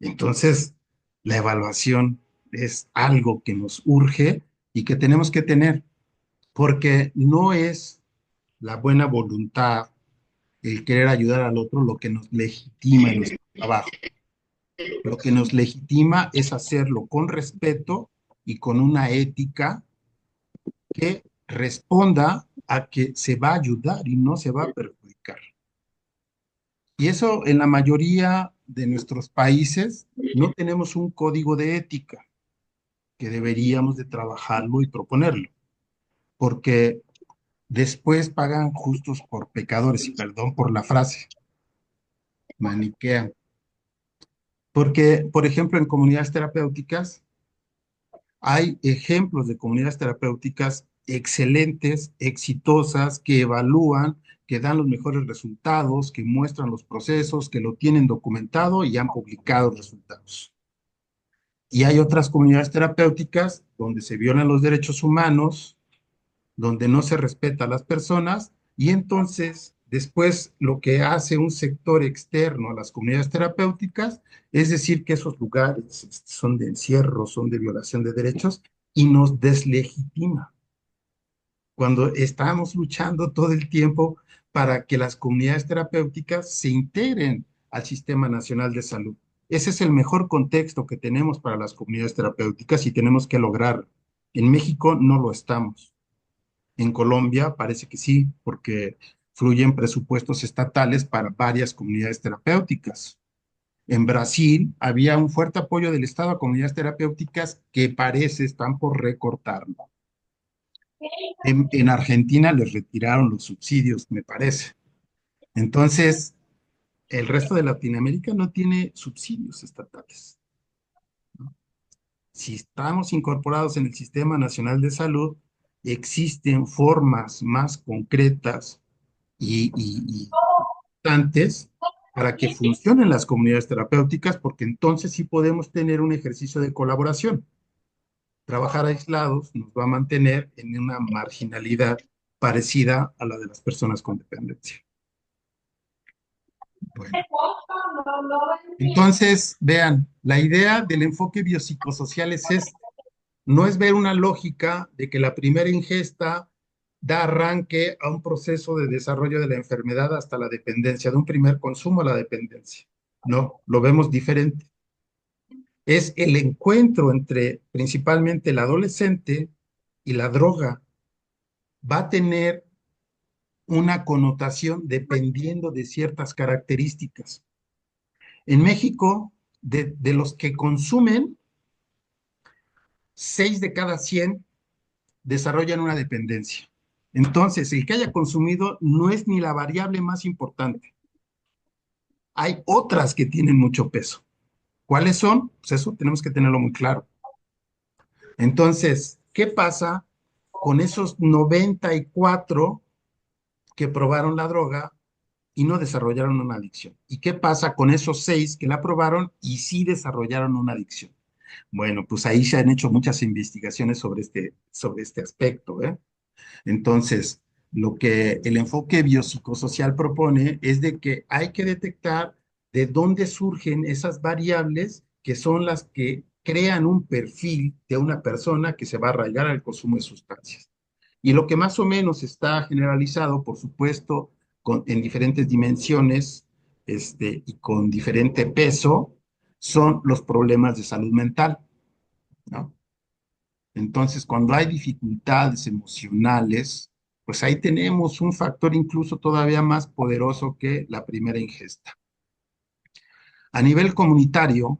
Entonces, la evaluación es algo que nos urge y que tenemos que tener, porque no es la buena voluntad, el querer ayudar al otro, lo que nos legitima en nuestro trabajo. Lo que nos legitima es hacerlo con respeto y con una ética que responda a que se va a ayudar y no se va a perjudicar. Y eso en la mayoría de nuestros países no tenemos un código de ética que deberíamos de trabajarlo y proponerlo, porque después pagan justos por pecadores, y perdón por la frase, maniquean. Porque, por ejemplo, en comunidades terapéuticas hay ejemplos de comunidades terapéuticas excelentes, exitosas, que evalúan, que dan los mejores resultados, que muestran los procesos, que lo tienen documentado y han publicado resultados. Y hay otras comunidades terapéuticas donde se violan los derechos humanos, donde no se respeta a las personas, y entonces después lo que hace un sector externo a las comunidades terapéuticas es decir que esos lugares son de encierro, son de violación de derechos y nos deslegitima. Cuando estamos luchando todo el tiempo para que las comunidades terapéuticas se integren al Sistema Nacional de Salud. Ese es el mejor contexto que tenemos para las comunidades terapéuticas y tenemos que lograrlo. En México no lo estamos. En Colombia parece que sí, porque fluyen presupuestos estatales para varias comunidades terapéuticas. En Brasil había un fuerte apoyo del Estado a comunidades terapéuticas que parece están por recortarlo. En Argentina les retiraron los subsidios, me parece. Entonces, el resto de Latinoamérica no tiene subsidios estatales. Si estamos incorporados en el Sistema Nacional de Salud, existen formas más concretas y importantes para que funcionen las comunidades terapéuticas, porque entonces sí podemos tener un ejercicio de colaboración. Trabajar aislados nos va a mantener en una marginalidad parecida a la de las personas con dependencia. Bueno, entonces, vean, la idea del enfoque biopsicosocial es no es ver una lógica de que la primera ingesta da arranque a un proceso de desarrollo de la enfermedad hasta la dependencia, de un primer consumo a la dependencia. No, lo vemos diferente. Es el encuentro entre principalmente el adolescente y la droga. Va a tener una connotación dependiendo de ciertas características. En México, de los que consumen, 6 de cada 100 desarrollan una dependencia. Entonces, el que haya consumido no es ni la variable más importante. Hay otras que tienen mucho peso. ¿Cuáles son? Pues eso tenemos que tenerlo muy claro. Entonces, ¿qué pasa con esos 94 que probaron la droga y no desarrollaron una adicción? ¿Y qué pasa con esos 6 que la probaron y sí desarrollaron una adicción? Bueno, pues ahí se han hecho muchas investigaciones sobre este aspecto, ¿eh? Entonces, lo que el enfoque biopsicosocial propone es de que hay que detectar de dónde surgen esas variables que son las que crean un perfil de una persona que se va a arraigar al consumo de sustancias. Y lo que más o menos está generalizado, por supuesto, en diferentes dimensiones y con diferente peso, son los problemas de salud mental, ¿no? Entonces, cuando hay dificultades emocionales, pues ahí tenemos un factor incluso todavía más poderoso que la primera ingesta. A nivel comunitario,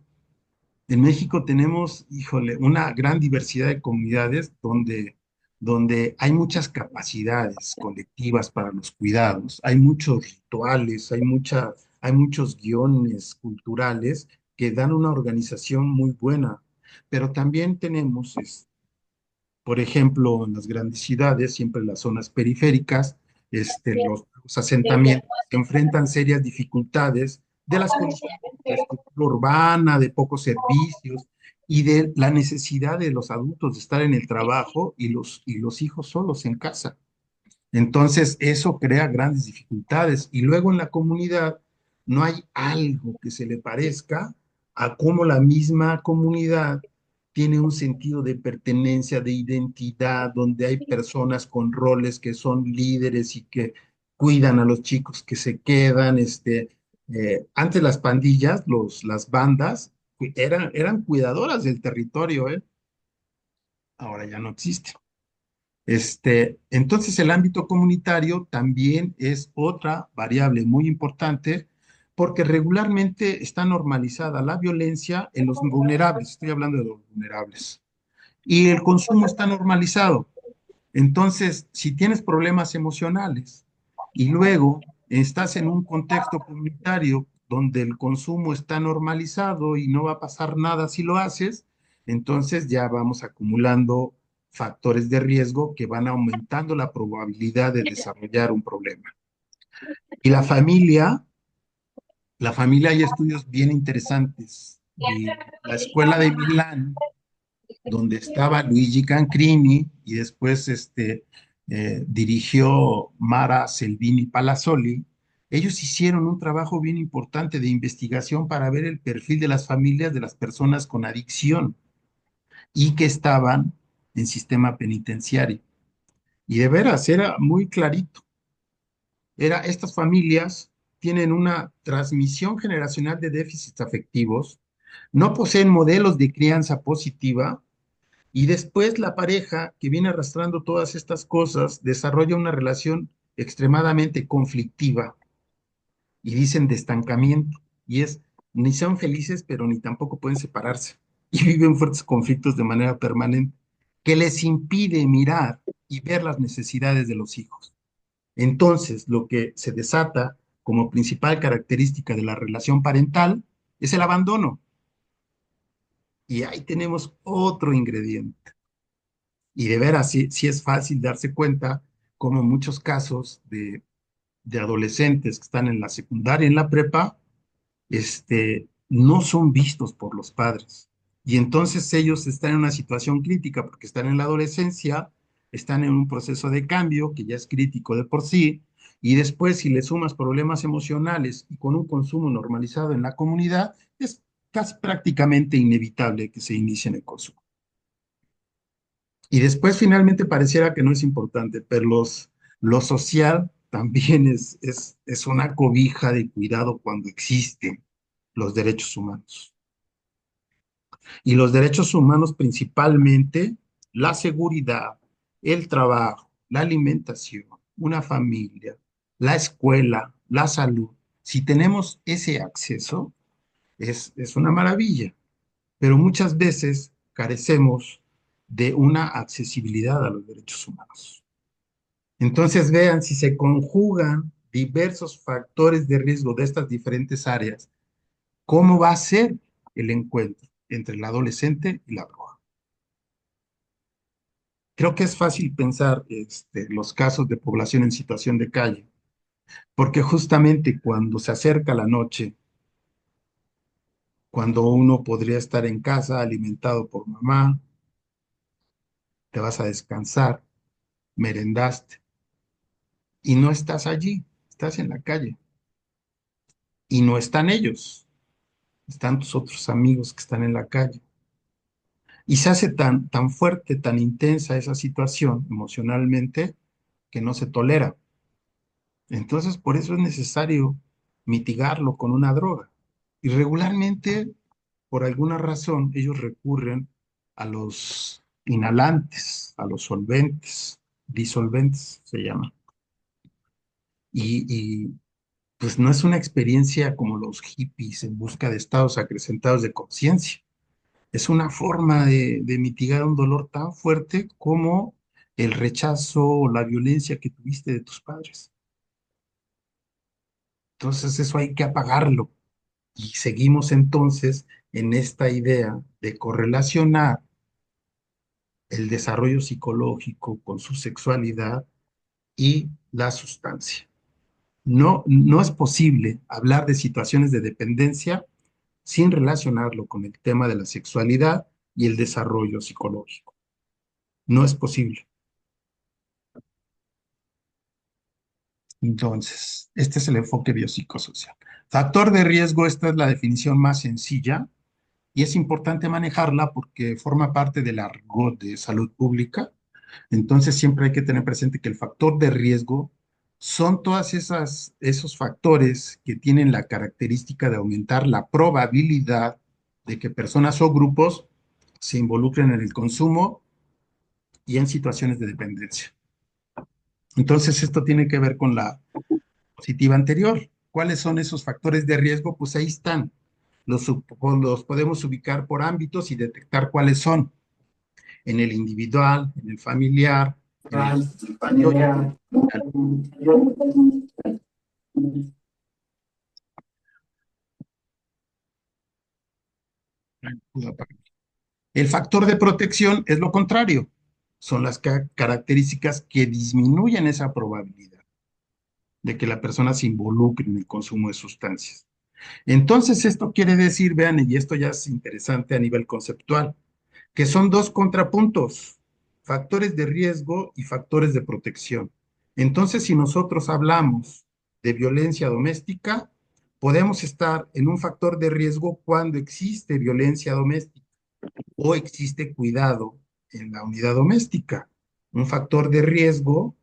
en México tenemos, híjole, una gran diversidad de comunidades donde hay muchas capacidades colectivas para los cuidados, hay muchos rituales, hay muchos guiones culturales que dan una organización muy buena, pero también tenemos, por ejemplo, en las grandes ciudades, siempre en las zonas periféricas, los asentamientos que enfrentan serias dificultades de las condiciones de infraestructura urbana, de pocos servicios y de la necesidad de los adultos de estar en el trabajo y los hijos solos en casa. Entonces, eso crea grandes dificultades. Y luego en la comunidad no hay algo que se le parezca a cómo la misma comunidad tiene un sentido de pertenencia, de identidad, donde hay personas con roles que son líderes y que cuidan a los chicos que se quedan. Antes las pandillas, las bandas, eran cuidadoras del territorio, ¿eh? Ahora ya no existe. Entonces, el ámbito comunitario también es otra variable muy importante porque regularmente está normalizada la violencia en los vulnerables, estoy hablando de los vulnerables, y el consumo está normalizado. Entonces, si tienes problemas emocionales y luego estás en un contexto comunitario donde el consumo está normalizado y no va a pasar nada si lo haces, entonces ya vamos acumulando factores de riesgo que van aumentando la probabilidad de desarrollar un problema. Y la familia hay estudios bien interesantes. La escuela de Milán donde estaba Luigi Cancrini y después dirigió Mara Selvini Palazzoli, ellos hicieron un trabajo bien importante de investigación para ver el perfil de las familias de las personas con adicción y que estaban en sistema penitenciario. Y de veras, era muy clarito. Estas familias tienen una transmisión generacional de déficits afectivos, no poseen modelos de crianza positiva. Y después la pareja que viene arrastrando todas estas cosas desarrolla una relación extremadamente conflictiva y dicen de estancamiento. Y es, ni son felices, pero ni tampoco pueden separarse. Y viven fuertes conflictos de manera permanente que les impide mirar y ver las necesidades de los hijos. Entonces, lo que se desata como principal característica de la relación parental es el abandono. Y ahí tenemos otro ingrediente. Y de veras, sí es fácil darse cuenta como en muchos casos de adolescentes que están en la secundaria, en la prepa, no son vistos por los padres. Y entonces ellos están en una situación crítica porque están en la adolescencia, están en un proceso de cambio que ya es crítico de por sí, y después si le sumas problemas emocionales y con un consumo normalizado en la comunidad, es casi prácticamente inevitable que se inicie en el consumo. Y después finalmente pareciera que no es importante, pero lo social también es una cobija de cuidado cuando existen los derechos humanos. Y los derechos humanos principalmente la seguridad, el trabajo, la alimentación, una familia, la escuela, la salud. Si tenemos ese acceso, es una maravilla, pero muchas veces carecemos de una accesibilidad a los derechos humanos. Entonces vean si se conjugan diversos factores de riesgo de estas diferentes áreas, ¿cómo va a ser el encuentro entre el adolescente y la droga? Creo que es fácil pensar los casos de población en situación de calle, porque justamente cuando se acerca la noche, cuando uno podría estar en casa alimentado por mamá, te vas a descansar, merendaste, y no estás allí, estás en la calle. Y no están ellos, están tus otros amigos que están en la calle. Y se hace tan fuerte, tan intensa esa situación emocionalmente que no se tolera. Entonces, por eso es necesario mitigarlo con una droga. Y regularmente, por alguna razón, ellos recurren a los inhalantes, a los solventes, disolventes se llama. Y pues no es una experiencia como los hippies en busca de estados acrecentados de conciencia. Es una forma de mitigar un dolor tan fuerte como el rechazo o la violencia que tuviste de tus padres. Entonces eso hay que apagarlo. Y seguimos entonces en esta idea de correlacionar el desarrollo psicológico con su sexualidad y la sustancia. No es posible hablar de situaciones de dependencia sin relacionarlo con el tema de la sexualidad y el desarrollo psicológico. No es posible. Entonces, este es el enfoque biopsicosocial. Factor de riesgo, esta es la definición más sencilla y es importante manejarla porque forma parte del argot de salud pública. Entonces, siempre hay que tener presente que el factor de riesgo son todas esos factores que tienen la característica de aumentar la probabilidad de que personas o grupos se involucren en el consumo y en situaciones de dependencia. Entonces, esto tiene que ver con la positiva anterior. ¿Cuáles son esos factores de riesgo? Pues ahí están. Los podemos ubicar por ámbitos y detectar cuáles son en el individual, en el familiar, en el comunitario y en el social. El factor de protección es lo contrario. Son las características que disminuyen esa probabilidad de que la persona se involucre en el consumo de sustancias. Entonces, esto quiere decir, vean, y esto ya es interesante a nivel conceptual, que son dos contrapuntos, factores de riesgo y factores de protección. Entonces, si nosotros hablamos de violencia doméstica, podemos estar en un factor de riesgo cuando existe violencia doméstica o existe cuidado en la unidad doméstica. Un factor de riesgo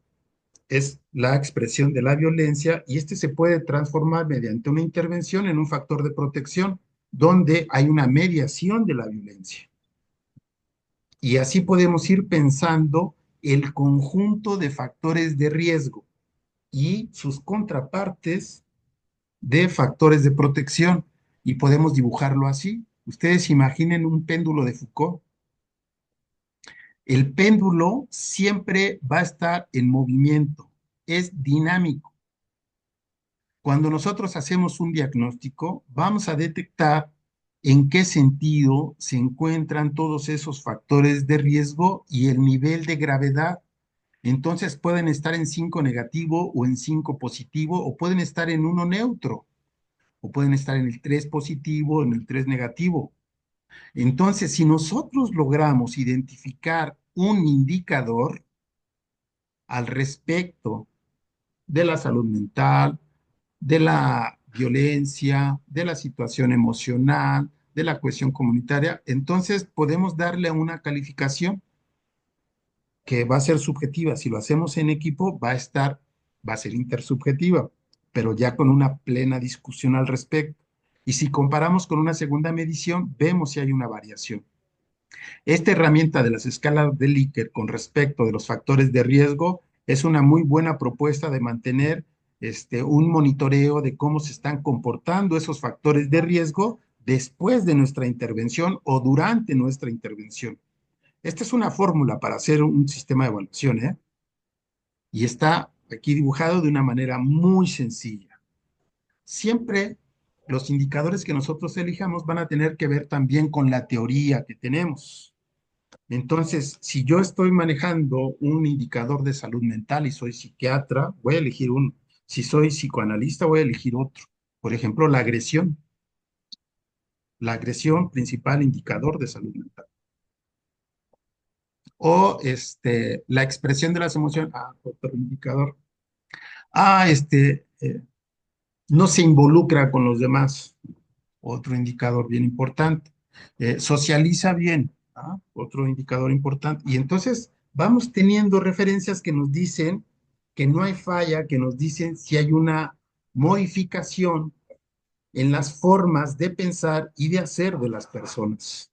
es la expresión de la violencia y este se puede transformar mediante una intervención en un factor de protección donde hay una mediación de la violencia. Y así podemos ir pensando el conjunto de factores de riesgo y sus contrapartes de factores de protección. Y podemos dibujarlo así. Ustedes imaginen un péndulo de Foucault. El péndulo siempre va a estar en movimiento, es dinámico. Cuando nosotros hacemos un diagnóstico, vamos a detectar en qué sentido se encuentran todos esos factores de riesgo y el nivel de gravedad. Entonces pueden estar en 5 negativo o en 5 positivo o pueden estar en 1 neutro o pueden estar en el 3 positivo o en el 3 negativo. Entonces, si nosotros logramos identificar un indicador al respecto de la salud mental, de la violencia, de la situación emocional, de la cohesión comunitaria, entonces podemos darle una calificación que va a ser subjetiva. Si lo hacemos en equipo, va a ser intersubjetiva, pero ya con una plena discusión al respecto. Y si comparamos con una segunda medición, vemos si hay una variación. Esta herramienta de las escalas de Likert con respecto de los factores de riesgo es una muy buena propuesta de mantener un monitoreo de cómo se están comportando esos factores de riesgo después de nuestra intervención o durante nuestra intervención. Esta es una fórmula para hacer un sistema de evaluación, ¿eh? Y está aquí dibujado de una manera muy sencilla. Siempre los indicadores que nosotros elijamos van a tener que ver también con la teoría que tenemos. Entonces, si yo estoy manejando un indicador de salud mental y soy psiquiatra, voy a elegir uno. Si soy psicoanalista, voy a elegir otro. Por ejemplo, la agresión. La agresión, principal indicador de salud mental. O la expresión de las emociones, otro indicador. No se involucra con los demás, otro indicador bien importante. Socializa bien, ¿ah? Otro indicador importante. Y entonces vamos teniendo referencias que nos dicen que no hay falla, que nos dicen si hay una modificación en las formas de pensar y de hacer de las personas.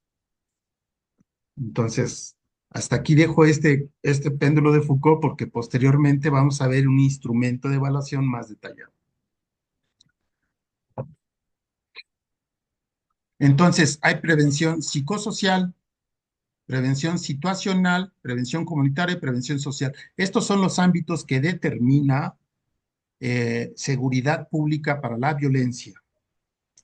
Entonces, hasta aquí dejo este péndulo de Foucault porque posteriormente vamos a ver un instrumento de evaluación más detallado. Entonces, hay prevención psicosocial, prevención situacional, prevención comunitaria y prevención social. Estos son los ámbitos que determina seguridad pública para la violencia.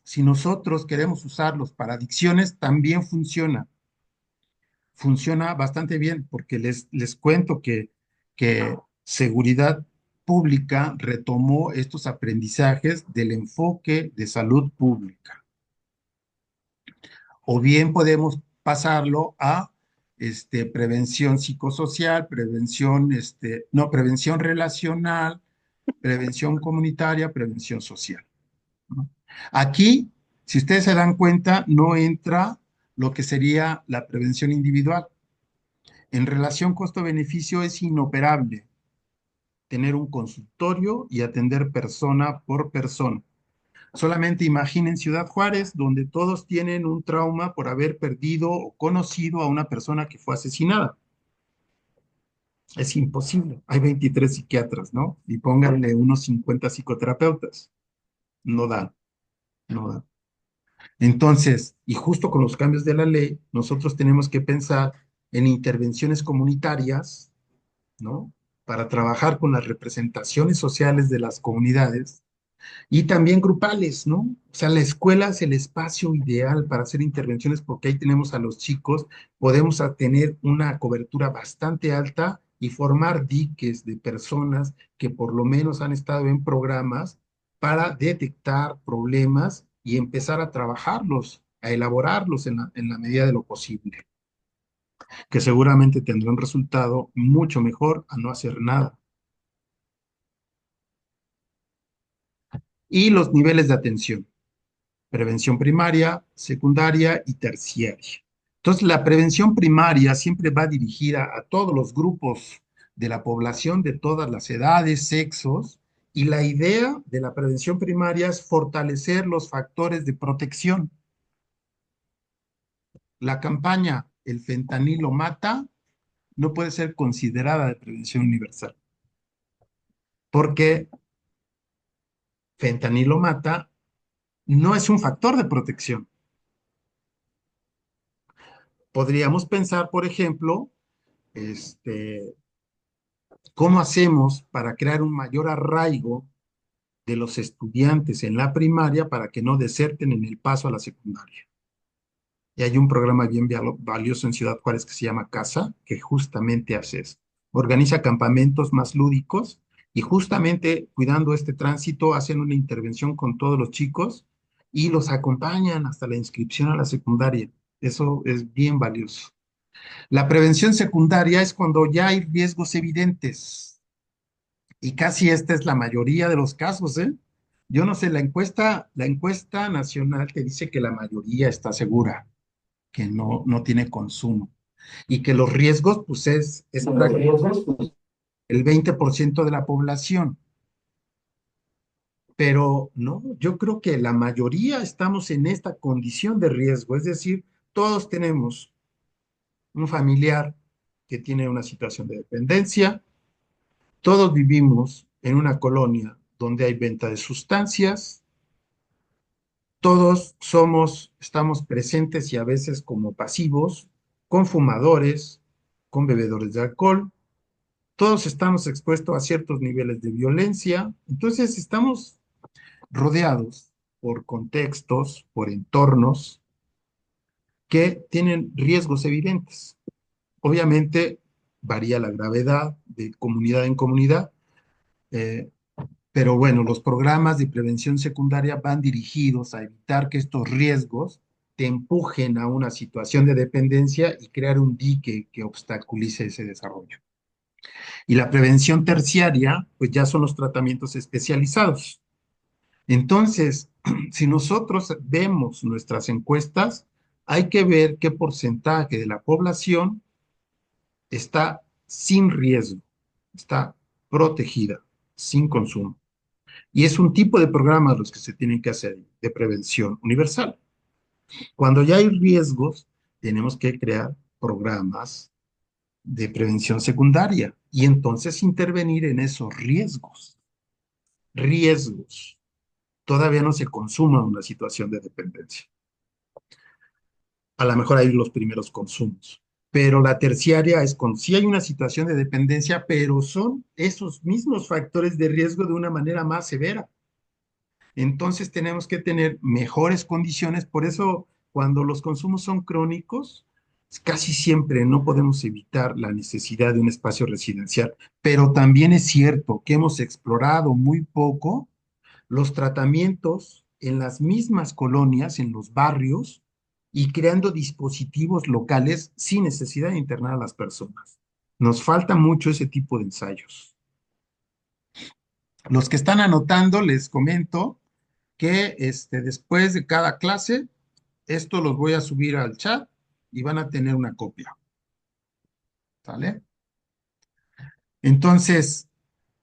Si nosotros queremos usarlos para adicciones, también funciona bastante bien, porque les cuento que seguridad pública retomó estos aprendizajes del enfoque de salud pública. O bien podemos pasarlo a prevención psicosocial, prevención relacional, prevención comunitaria, prevención social, ¿no? Aquí, si ustedes se dan cuenta, no entra lo que sería la prevención individual. En relación costo-beneficio es inoperable tener un consultorio y atender persona por persona. Solamente imaginen Ciudad Juárez, donde todos tienen un trauma por haber perdido o conocido a una persona que fue asesinada. Es imposible. Hay 23 psiquiatras, ¿no? Y pónganle unos 50 psicoterapeutas. No da, no da. Entonces, y justo con los cambios de la ley, nosotros tenemos que pensar en intervenciones comunitarias, ¿no? Para trabajar con las representaciones sociales de las comunidades y también grupales, ¿no? O sea, la escuela es el espacio ideal para hacer intervenciones porque ahí tenemos a los chicos, podemos tener una cobertura bastante alta y formar diques de personas que por lo menos han estado en programas para detectar problemas y empezar a trabajarlos, a elaborarlos en la medida de lo posible, que seguramente tendrá un resultado mucho mejor a no hacer nada. Y los niveles de atención: prevención primaria, secundaria y terciaria. Entonces, la prevención primaria siempre va dirigida a todos los grupos de la población, de todas las edades, sexos, y la idea de la prevención primaria es fortalecer los factores de protección. La campaña "El fentanilo mata" no puede ser considerada de prevención universal, porque fentanilo mata no es un factor de protección. Podríamos pensar, por ejemplo, ¿cómo hacemos para crear un mayor arraigo de los estudiantes en la primaria para que no deserten en el paso a la secundaria? Y hay un programa bien valioso en Ciudad Juárez que se llama CASA, que justamente hace eso. Organiza campamentos más lúdicos y justamente cuidando este tránsito hacen una intervención con todos los chicos y los acompañan hasta la inscripción a la secundaria. Eso es bien valioso. La prevención secundaria es cuando ya hay riesgos evidentes. Y casi esta es la mayoría de los casos, ¿eh? Yo no sé, la encuesta nacional te dice que la mayoría está segura, que no tiene consumo. Y que los riesgos, pues es prácticamente el 20% de la población. Pero no, yo creo que la mayoría estamos en esta condición de riesgo. Es decir, todos tenemos un familiar que tiene una situación de dependencia. Todos vivimos en una colonia donde hay venta de sustancias. Todos estamos presentes y a veces como pasivos, con fumadores, con bebedores de alcohol. Todos estamos expuestos a ciertos niveles de violencia. Entonces estamos rodeados por contextos, por entornos que tienen riesgos evidentes. Obviamente varía la gravedad de comunidad en comunidad, eh, pero bueno, los programas de prevención secundaria van dirigidos a evitar que estos riesgos te empujen a una situación de dependencia y crear un dique que obstaculice ese desarrollo. Y la prevención terciaria, pues ya son los tratamientos especializados. Entonces, si nosotros vemos nuestras encuestas, hay que ver qué porcentaje de la población está sin riesgo, está protegida, sin consumo. Y es un tipo de programas los que se tienen que hacer de prevención universal. Cuando ya hay riesgos, tenemos que crear programas de prevención secundaria y entonces intervenir en esos riesgos. Riesgos. Todavía no se consuma una situación de dependencia. A lo mejor hay los primeros consumos, pero la terciaria es con sí hay una situación de dependencia, pero son esos mismos factores de riesgo de una manera más severa. Entonces tenemos que tener mejores condiciones, por eso cuando los consumos son crónicos, casi siempre no podemos evitar la necesidad de un espacio residencial, pero también es cierto que hemos explorado muy poco los tratamientos en las mismas colonias, en los barrios, y creando dispositivos locales sin necesidad de internar a las personas. Nos falta mucho ese tipo de ensayos. Los que están anotando, les comento que después de cada clase, esto los voy a subir al chat y van a tener una copia. ¿Sale? Entonces,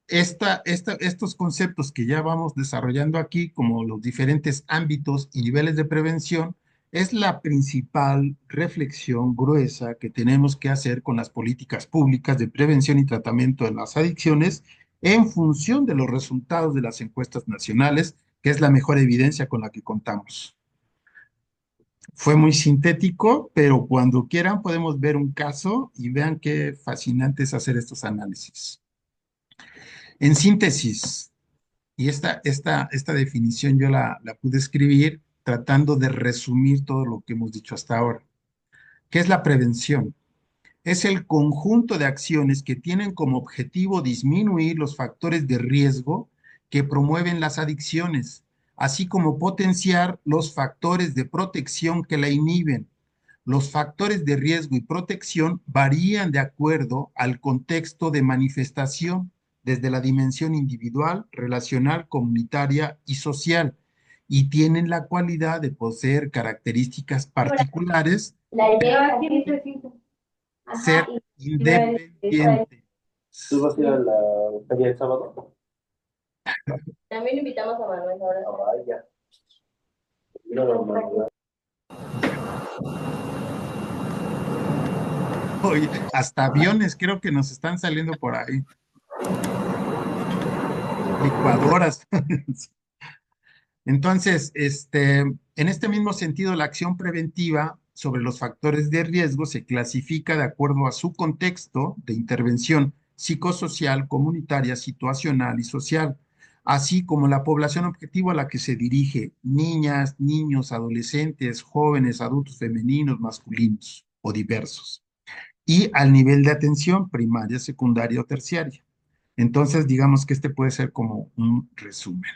estos conceptos que ya vamos desarrollando aquí, como los diferentes ámbitos y niveles de prevención, es la principal reflexión gruesa que tenemos que hacer con las políticas públicas de prevención y tratamiento de las adicciones en función de los resultados de las encuestas nacionales, que es la mejor evidencia con la que contamos. Fue muy sintético, pero cuando quieran podemos ver un caso y vean qué fascinante es hacer estos análisis. En síntesis, y esta definición yo la pude escribir tratando de resumir todo lo que hemos dicho hasta ahora. ¿Qué es la prevención? Es el conjunto de acciones que tienen como objetivo disminuir los factores de riesgo que promueven las adicciones, así como potenciar los factores de protección que la inhiben. Los factores de riesgo y protección varían de acuerdo al contexto de manifestación, desde la dimensión individual, relacional, comunitaria y social, y tienen la cualidad de poseer características particulares, La idea ajá, ser independiente. ¿Tú vas a ir a la feria el sábado? también invitamos a Manuel ahora. Ay, ya. No, no, no. Oye, hasta aviones creo que nos están saliendo por ahí. Licuadoras. Entonces, en este mismo sentido, la acción preventiva sobre los factores de riesgo se clasifica de acuerdo a su contexto de intervención psicosocial, comunitaria, situacional y social, así como la población objetivo a la que se dirige, niñas, niños, adolescentes, jóvenes, adultos femeninos, masculinos o diversos, y al nivel de atención primaria, secundaria o terciaria. Entonces, digamos que este puede ser como un resumen.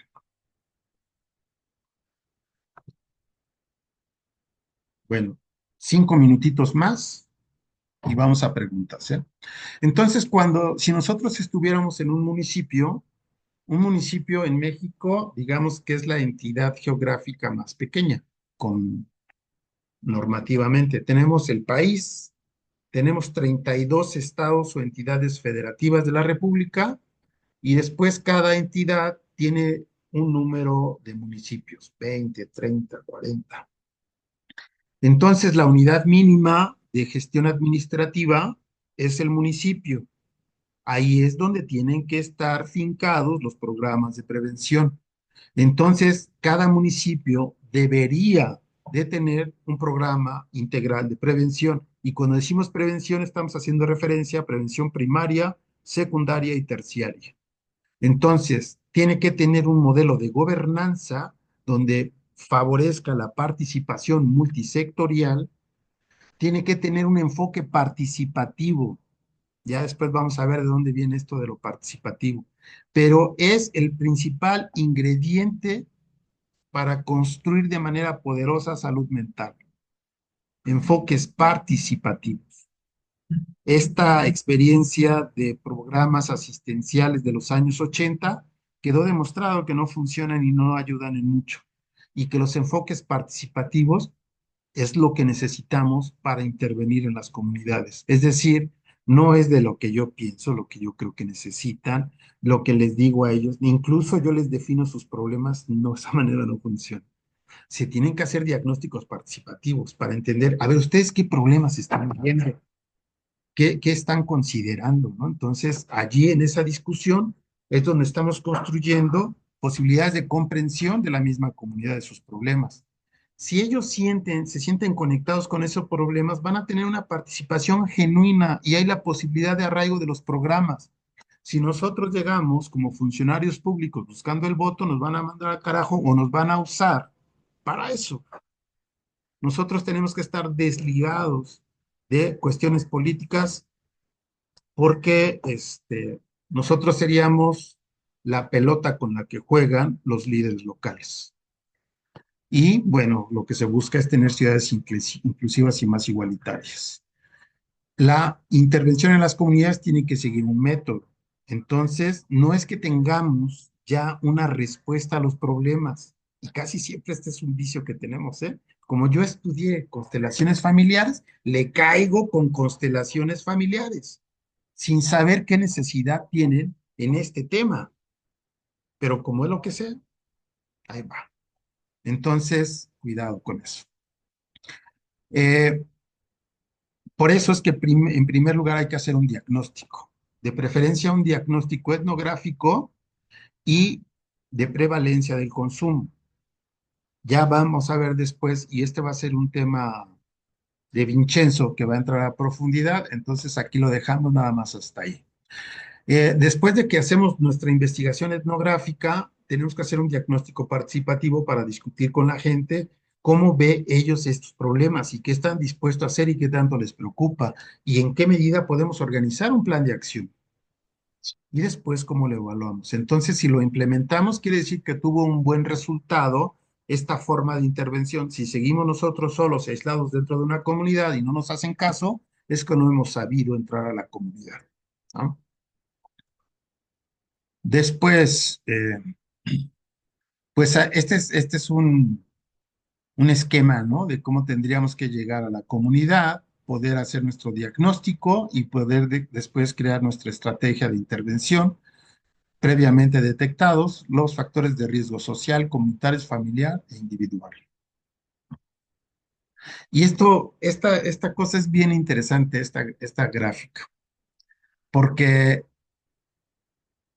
Bueno, 5 minutitos más y vamos a preguntas, ¿eh? Entonces, si nosotros estuviéramos en un municipio en México, digamos que es la entidad geográfica más pequeña, con normativamente. Tenemos el país, tenemos 32 estados o entidades federativas de la República y después cada entidad tiene un número de municipios, 20, 30, 40. Entonces, la unidad mínima de gestión administrativa es el municipio. Ahí es donde tienen que estar fincados los programas de prevención. Entonces, cada municipio debería de tener un programa integral de prevención. Y cuando decimos prevención, estamos haciendo referencia a prevención primaria, secundaria y terciaria. Entonces, tiene que tener un modelo de gobernanza donde favorezca la participación multisectorial, tiene que tener un enfoque participativo. Ya después vamos a ver de dónde viene esto de lo participativo, pero es el principal ingrediente para construir de manera poderosa salud mental. Enfoques participativos. Esta experiencia de programas asistenciales de los años 80 quedó demostrado que no funcionan y no ayudan en mucho, y que los enfoques participativos es lo que necesitamos para intervenir en las comunidades. Es decir, no es de lo que yo pienso, lo que yo creo que necesitan, lo que les digo a ellos, incluso yo les defino sus problemas, no, esa manera no funciona. Se tienen que hacer diagnósticos participativos para entender, a ver, ustedes qué problemas están viendo, qué están considerando, ¿no? Entonces, allí en esa discusión es donde estamos construyendo posibilidades de comprensión de la misma comunidad de sus problemas. Si ellos se sienten conectados con esos problemas, van a tener una participación genuina y hay la posibilidad de arraigo de los programas. Si nosotros llegamos como funcionarios públicos buscando el voto, nos van a mandar al carajo o nos van a usar para eso. Nosotros tenemos que estar desligados de cuestiones políticas porque nosotros seríamos la pelota con la que juegan los líderes locales. Y bueno, lo que se busca es tener ciudades inclusivas y más igualitarias. La intervención en las comunidades tiene que seguir un método. Entonces, no es que tengamos ya una respuesta a los problemas, y casi siempre este es un vicio que tenemos, ¿eh? Como yo estudié constelaciones familiares, le caigo con constelaciones familiares, sin saber qué necesidad tienen en este tema. Pero como es lo que sea, ahí va. Entonces, cuidado con eso. Eh, por eso es que en primer lugar hay que hacer un diagnóstico, de preferencia un diagnóstico etnográfico y de prevalencia del consumo. Ya vamos a ver después, y este va a ser un tema de Vincenzo que va a entrar a profundidad, entonces aquí lo dejamos nada más hasta ahí. Después de que hacemos nuestra investigación etnográfica, tenemos que hacer un diagnóstico participativo para discutir con la gente cómo ve ellos estos problemas y qué están dispuestos a hacer y qué tanto les preocupa y en qué medida podemos organizar un plan de acción. Y después, ¿cómo lo evaluamos? Entonces, si lo implementamos, quiere decir que tuvo un buen resultado esta forma de intervención. Si seguimos nosotros solos, aislados dentro de una comunidad y no nos hacen caso, es que no hemos sabido entrar a la comunidad, ¿no? Después, pues este es un esquema, ¿no? De cómo tendríamos que llegar a la comunidad, poder hacer nuestro diagnóstico y poder después crear nuestra estrategia de intervención previamente detectados, los factores de riesgo social, comunitario, familiar e individual. Y esta cosa es bien interesante, esta gráfica, porque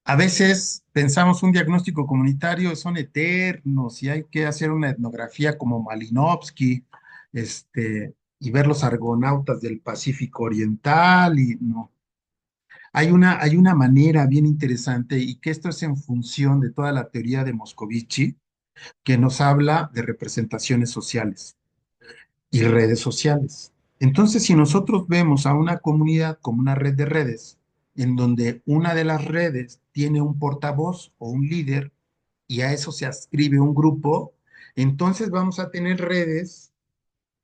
a veces pensamos un diagnóstico comunitario, son eternos y hay que hacer una etnografía como Malinowski, y ver los argonautas del Pacífico Oriental, y no. Hay una manera bien interesante, y que esto es en función de toda la teoría de Moscovici, que nos habla de representaciones sociales y redes sociales. Entonces, si nosotros vemos a una comunidad como una red de redes, en donde una de las redes tiene un portavoz o un líder, y a eso se adscribe un grupo, entonces vamos a tener redes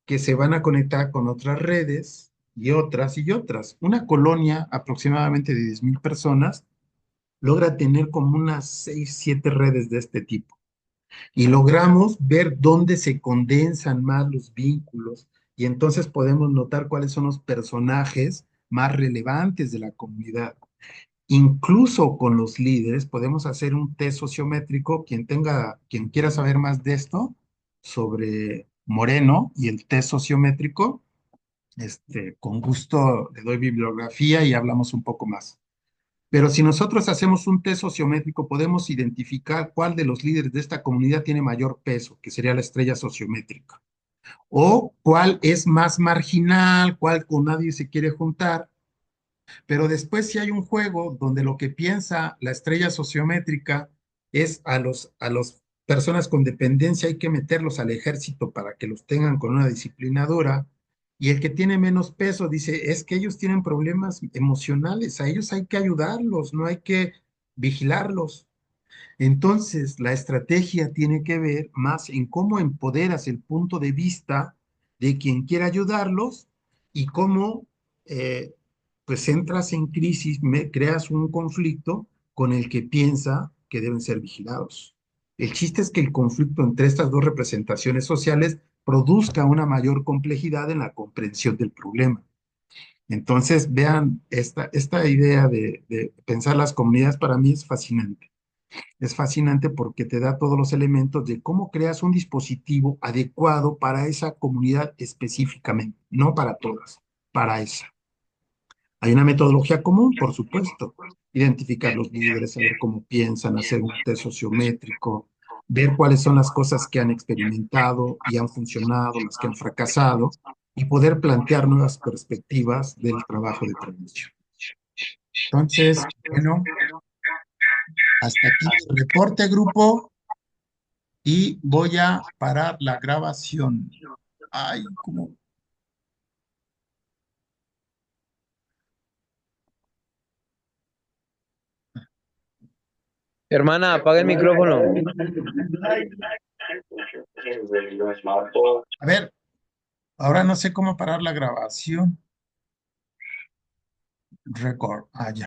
que se van a conectar con otras redes y otras y otras. Una colonia aproximadamente de 10,000 personas logra tener como unas 6, 7 redes de este tipo y logramos ver dónde se condensan más los vínculos y entonces podemos notar cuáles son los personajes más relevantes de la comunidad. Incluso con los líderes podemos hacer un test sociométrico. Quien quiera saber más de esto sobre Moreno y el test sociométrico, con gusto le doy bibliografía y hablamos un poco más. Pero si nosotros hacemos un test sociométrico, podemos identificar cuál de los líderes de esta comunidad tiene mayor peso, que sería la estrella sociométrica, o cuál es más marginal, cuál con nadie se quiere juntar. Pero después si hay un juego donde lo que piensa la estrella sociométrica es a los personas con dependencia hay que meterlos al ejército para que los tengan con una disciplina dura, y el que tiene menos peso dice, es que ellos tienen problemas emocionales, a ellos hay que ayudarlos, no hay que vigilarlos. Entonces, la estrategia tiene que ver más en cómo empoderas el punto de vista de quien quiera ayudarlos y cómo, eh, pues, entras en crisis, creas un conflicto con el que piensa que deben ser vigilados. El chiste es que el conflicto entre estas dos representaciones sociales produzca una mayor complejidad en la comprensión del problema. Entonces, vean, esta idea de pensar las comunidades para mí es fascinante. Es fascinante porque te da todos los elementos de cómo creas un dispositivo adecuado para esa comunidad específicamente, no para todas, para esa. Hay una metodología común, por supuesto. Identificar los líderes, saber cómo piensan, hacer un test sociométrico, ver cuáles son las cosas que han experimentado y han funcionado, las que han fracasado, y poder plantear nuevas perspectivas del trabajo de prevención. Entonces, bueno, hasta aquí mi reporte, grupo, y voy a parar la grabación. Ay, cómo. Hermana, apaga el micrófono. A ver, ahora no sé cómo parar la grabación. Record. Ah, ya.